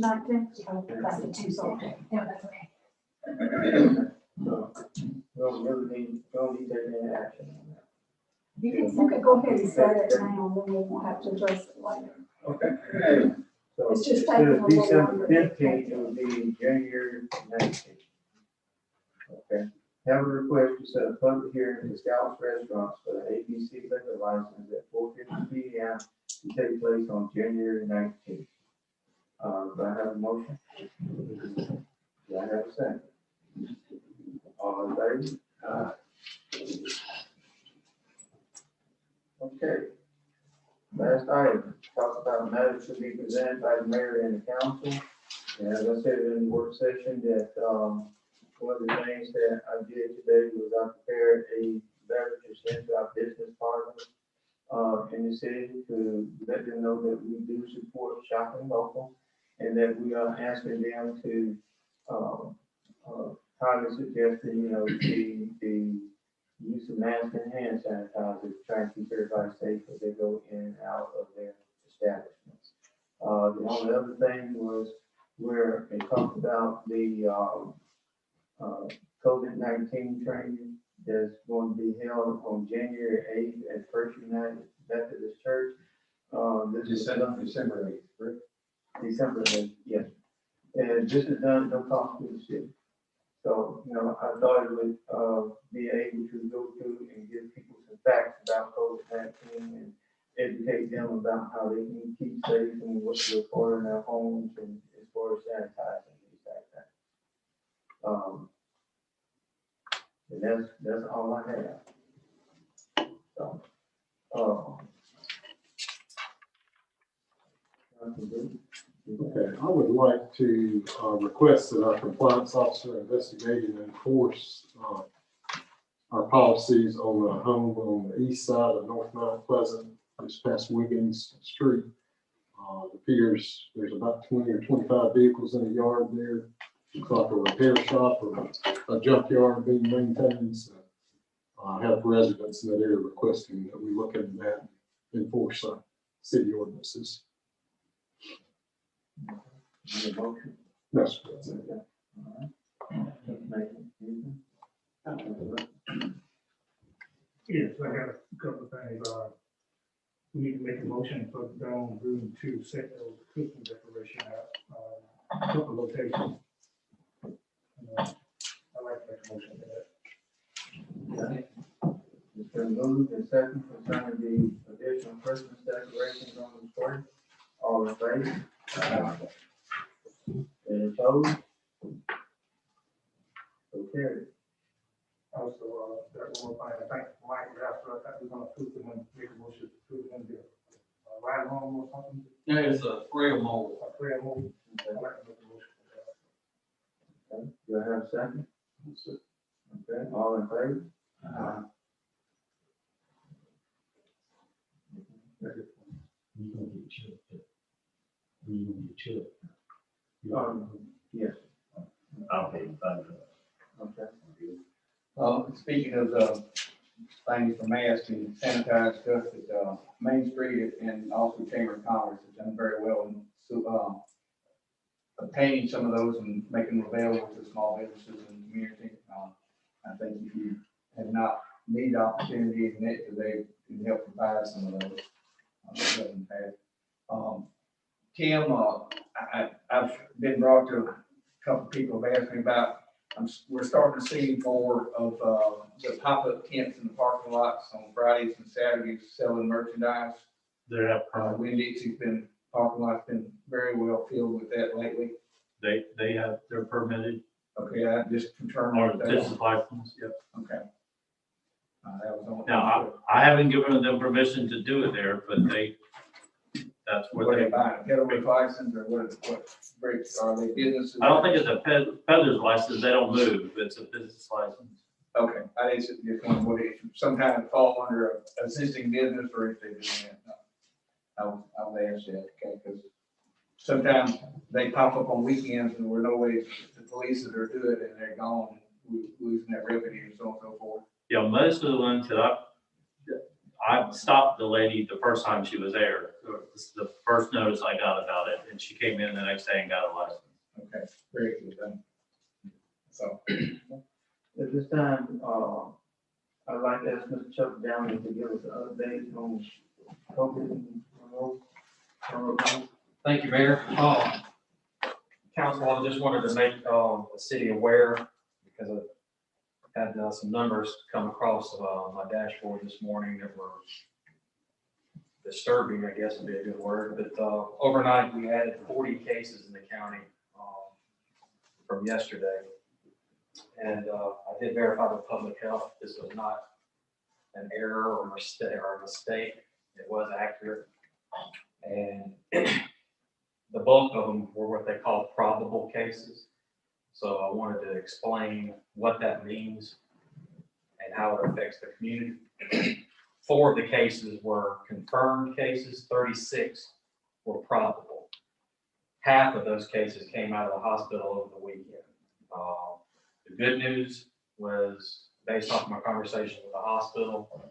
19th. Oh, that's the Tuesday. Yeah, that's okay. So, we'll really don't need to take any action on that. You could go ahead and set it now, then we won't have to address it later. Okay. So It's just instead taking of a little December longer. 15th, it would be January 19th. Okay. Have a request to set a public hearing for Scouts Restaurants for the ABC liquor license at 4:50 p.m. to take place on January 19th. Do I have a motion? Do I have a second? All in favor? Okay. Last item, talk about matters to be presented by the mayor and the council. And as I said in the work session, that, one of the things that I did today was I prepared a letter to send to our business partners, in the city to let them know that we do support shopping local and that we are asking them to, highly suggesting, the use of mask and hand sanitizer to try and keep everybody safe as they go in and out of their establishments. The only other thing was where they talked about the, COVID-19 training that's going to be held on January 8th at First United Methodist Church. This is December 8th, correct? December 8th, yes. And this is done at no cost to the city. So, I thought it would, be able to go through and give people some facts about COVID-19 and educate them about how they can keep safe and what to report in their homes and as far as sanitizing and things like that. And that's all I have. So, Okay, I would like to request that our compliance officer investigate and enforce our policies on the home on the east side of North Mount Pleasant, this past Wiggins Street. It appears there's about 20 or 25 vehicles in the yard there. Looks like a repair shop or a junkyard being maintained. So I have residents in that area requesting that we look into that and enforce city ordinances. Need a motion? No, sir. Yes, I got a couple of things. We need to make a motion for Dawn Room to set those cooking declaration out, a couple locations. I'd like to make a motion for that. It's been moved and second concerning the additional Christmas decorations on the square. All in favor? Any opposed? So carried. Also, that one more thing, I think Mike asked for, I think we're gonna approve them and make a motion to approve them, ride home or something. Yeah, it's a trail mold. A prayer move. I'd like to make a motion for that. Okay, do I have a second? Okay, all in favor? Yes. Okay, thank you. Okay. Speaking of, things for masks and sanitized stuff, that, Main Street and also Chamber of Commerce has done very well in, obtaining some of those and making them available to small businesses in the community. I think if you have not needed opportunities in it, they can help provide some of those. Tim, I've been brought to a couple of people have asked me about, we're starting to see more of the pop-up tents in the parking lots on Fridays and Saturdays selling merchandise. They're Winn-Dixie's parking lot's been very well filled with that lately. they're permitted. Okay, I just confirmed. Or that. business license, yep. Okay. That was on. Now, I haven't given them permission to do it there, but that's What what are they they. buying, peddler's license or what breaks, are they businesses? I don't think it's a peddler's license, they don't move, it's a business license. Okay, I just wondering what if some kind of fall under a existing business or if they do that. I'll ask that, okay, because sometimes they pop up on weekends and we're no way, the police that are doing it and they're gone, losing that revenue and so on and so forth. Yeah, most of the ones that I stopped the lady the first time she was there. This is the first notice I got about it, and she came in the next day and got a license. Okay, very good then. So. At this time, I'd like to ask Mr. Chuck Downing to give us an update on COVID. Thank you, Mayor. Council, I just wanted to make the city aware because I had some numbers come across my dashboard this morning that were disturbing, I guess would be a good word. But overnight, we added 40 cases in the county from yesterday. And I did verify with public health, this was not an error or a mistake. It was accurate. And the bulk of them were what they call probable cases. So I wanted to explain what that means and how it affects the community. 4 of the cases were confirmed cases, 36 were probable. Half of those cases came out of the hospital over the weekend. The good news was, based off my conversation with the hospital,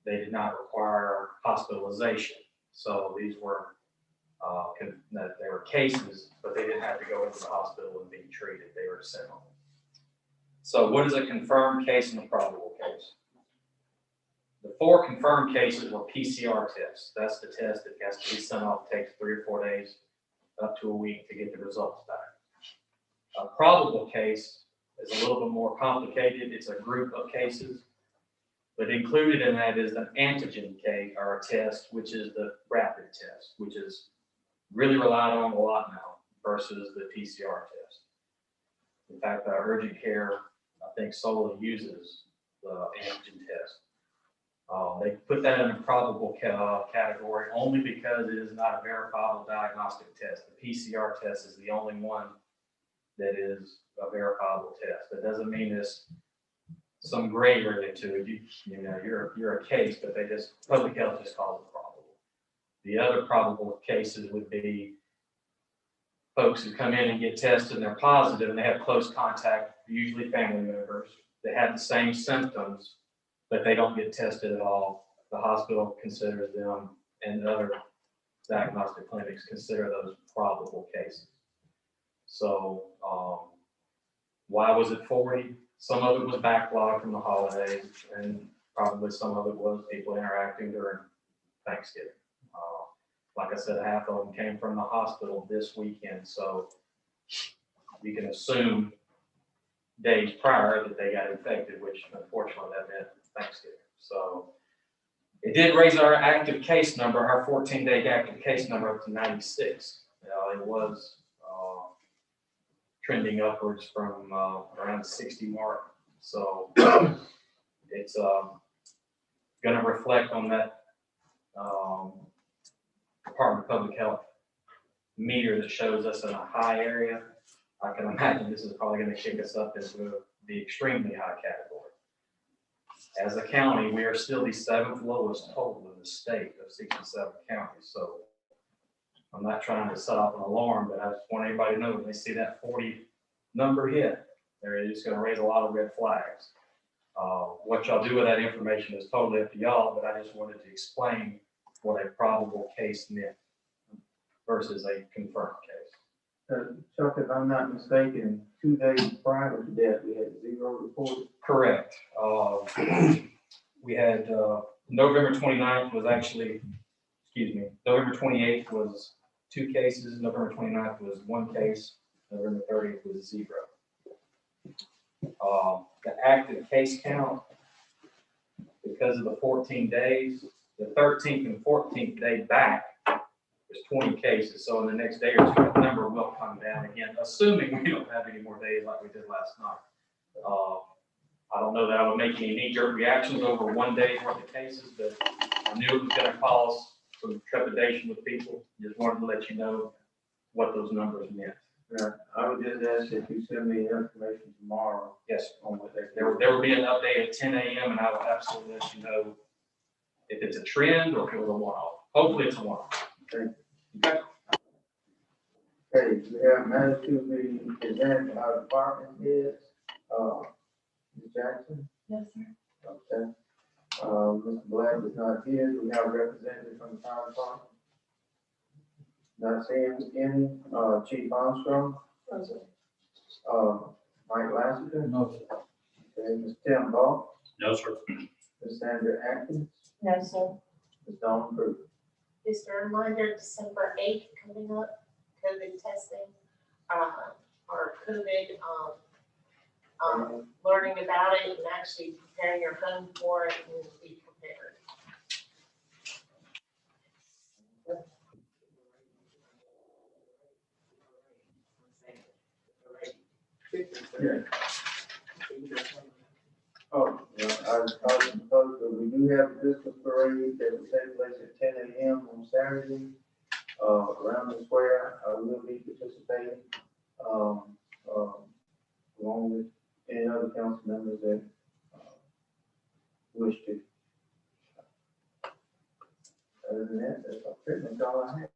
they did not require hospitalization. So these were they were cases, but they didn't have to go into the hospital and be treated. They were sent home. So what is a confirmed case and a probable case? The 4 confirmed cases were PCR tests. That's the test that has to be sent off. It takes 3 or 4 days, up to a week to get the results back. A probable case is a little bit more complicated. It's a group of cases, but included in that is an antigen case or a test, which is the rapid test, which is really relied on a lot now versus the PCR test. In fact, our urgent care, I think, solely uses the antigen test. They put that in a probable category only because it is not a verifiable diagnostic test. The PCR test is the only one that is a verifiable test. That doesn't mean there's some gray area to it. You know, you're a case, but they just, public health just calls it probable. The other probable cases would be folks who come in and get tested and they're positive and they have close contact, usually family members, that have the same symptoms, but they don't get tested at all. The hospital considers them, and other diagnostic clinics consider those probable cases. So why was it 40? Some of it was backlogged from the holidays, and probably some of it was people interacting during Thanksgiving. Like I said, half of them came from the hospital this weekend, so you can assume days prior that they got infected, which unfortunately that meant Thanksgiving. So it did raise our active case number, our 14-day active case number, up to 96. It was trending upwards from around the 60 mark. So it's going to reflect on that Department of Public Health meter that shows us in a high area. I can imagine this is probably going to kick us up into the extremely high category. As a county, we are still the 7th lowest total in the state of 67 counties. So I'm not trying to set off an alarm, but I just want everybody to know when they see that 40 number hit, they're just going to raise a lot of red flags. What y'all do with that information is totally up to y'all, but I just wanted to explain what a probable case meant versus a confirmed case. Chuck, if I'm not mistaken, 2 days prior to that, we had 0 reported. Correct. We had November 29th was actually, November 28th was 2 cases, November 29th was 1 case, November 30th was 0. The active case count, because of the 14 days, the 13th and 14th day back, there's 20 cases. So in the next day or 2, that number will come down again, assuming we don't have any more days like we did last night. I don't know that I would make any knee-jerk reactions over 1 day's worth of cases, but I knew it was going to cause some trepidation with people. Just wanted to let you know what those numbers meant. Yeah, I would just ask if you send me information tomorrow. Yes, on what there will be an update at 10 a.m. and I will absolutely let you know if it's a trend or if it was a one-off. Hopefully it's a one-off. Okay. Okay. Okay, we have matters to be presented by our department heads. Ms. Jackson? Yes, sir. Okay. Mr. Black is not here. Do we have a representative from the fire department? Not seeing any. Chief Armstrong? Mike Lassiter? No, sir. Okay, Ms. Tim Ball? No, sir. Ms. Sandra Atkins? No, sir. Ms. Dawn Cruz? Just a reminder, December 8th coming up, COVID testing, or COVID, learning about it and actually preparing your home for it and be prepared. Oh, yeah, I was supposed to, we do have a Christmas parade that will take place at 10 a.m. on Saturday, around the square. I will be participating, along with any other council members that, wish to. Other than that, that's pretty much all I have.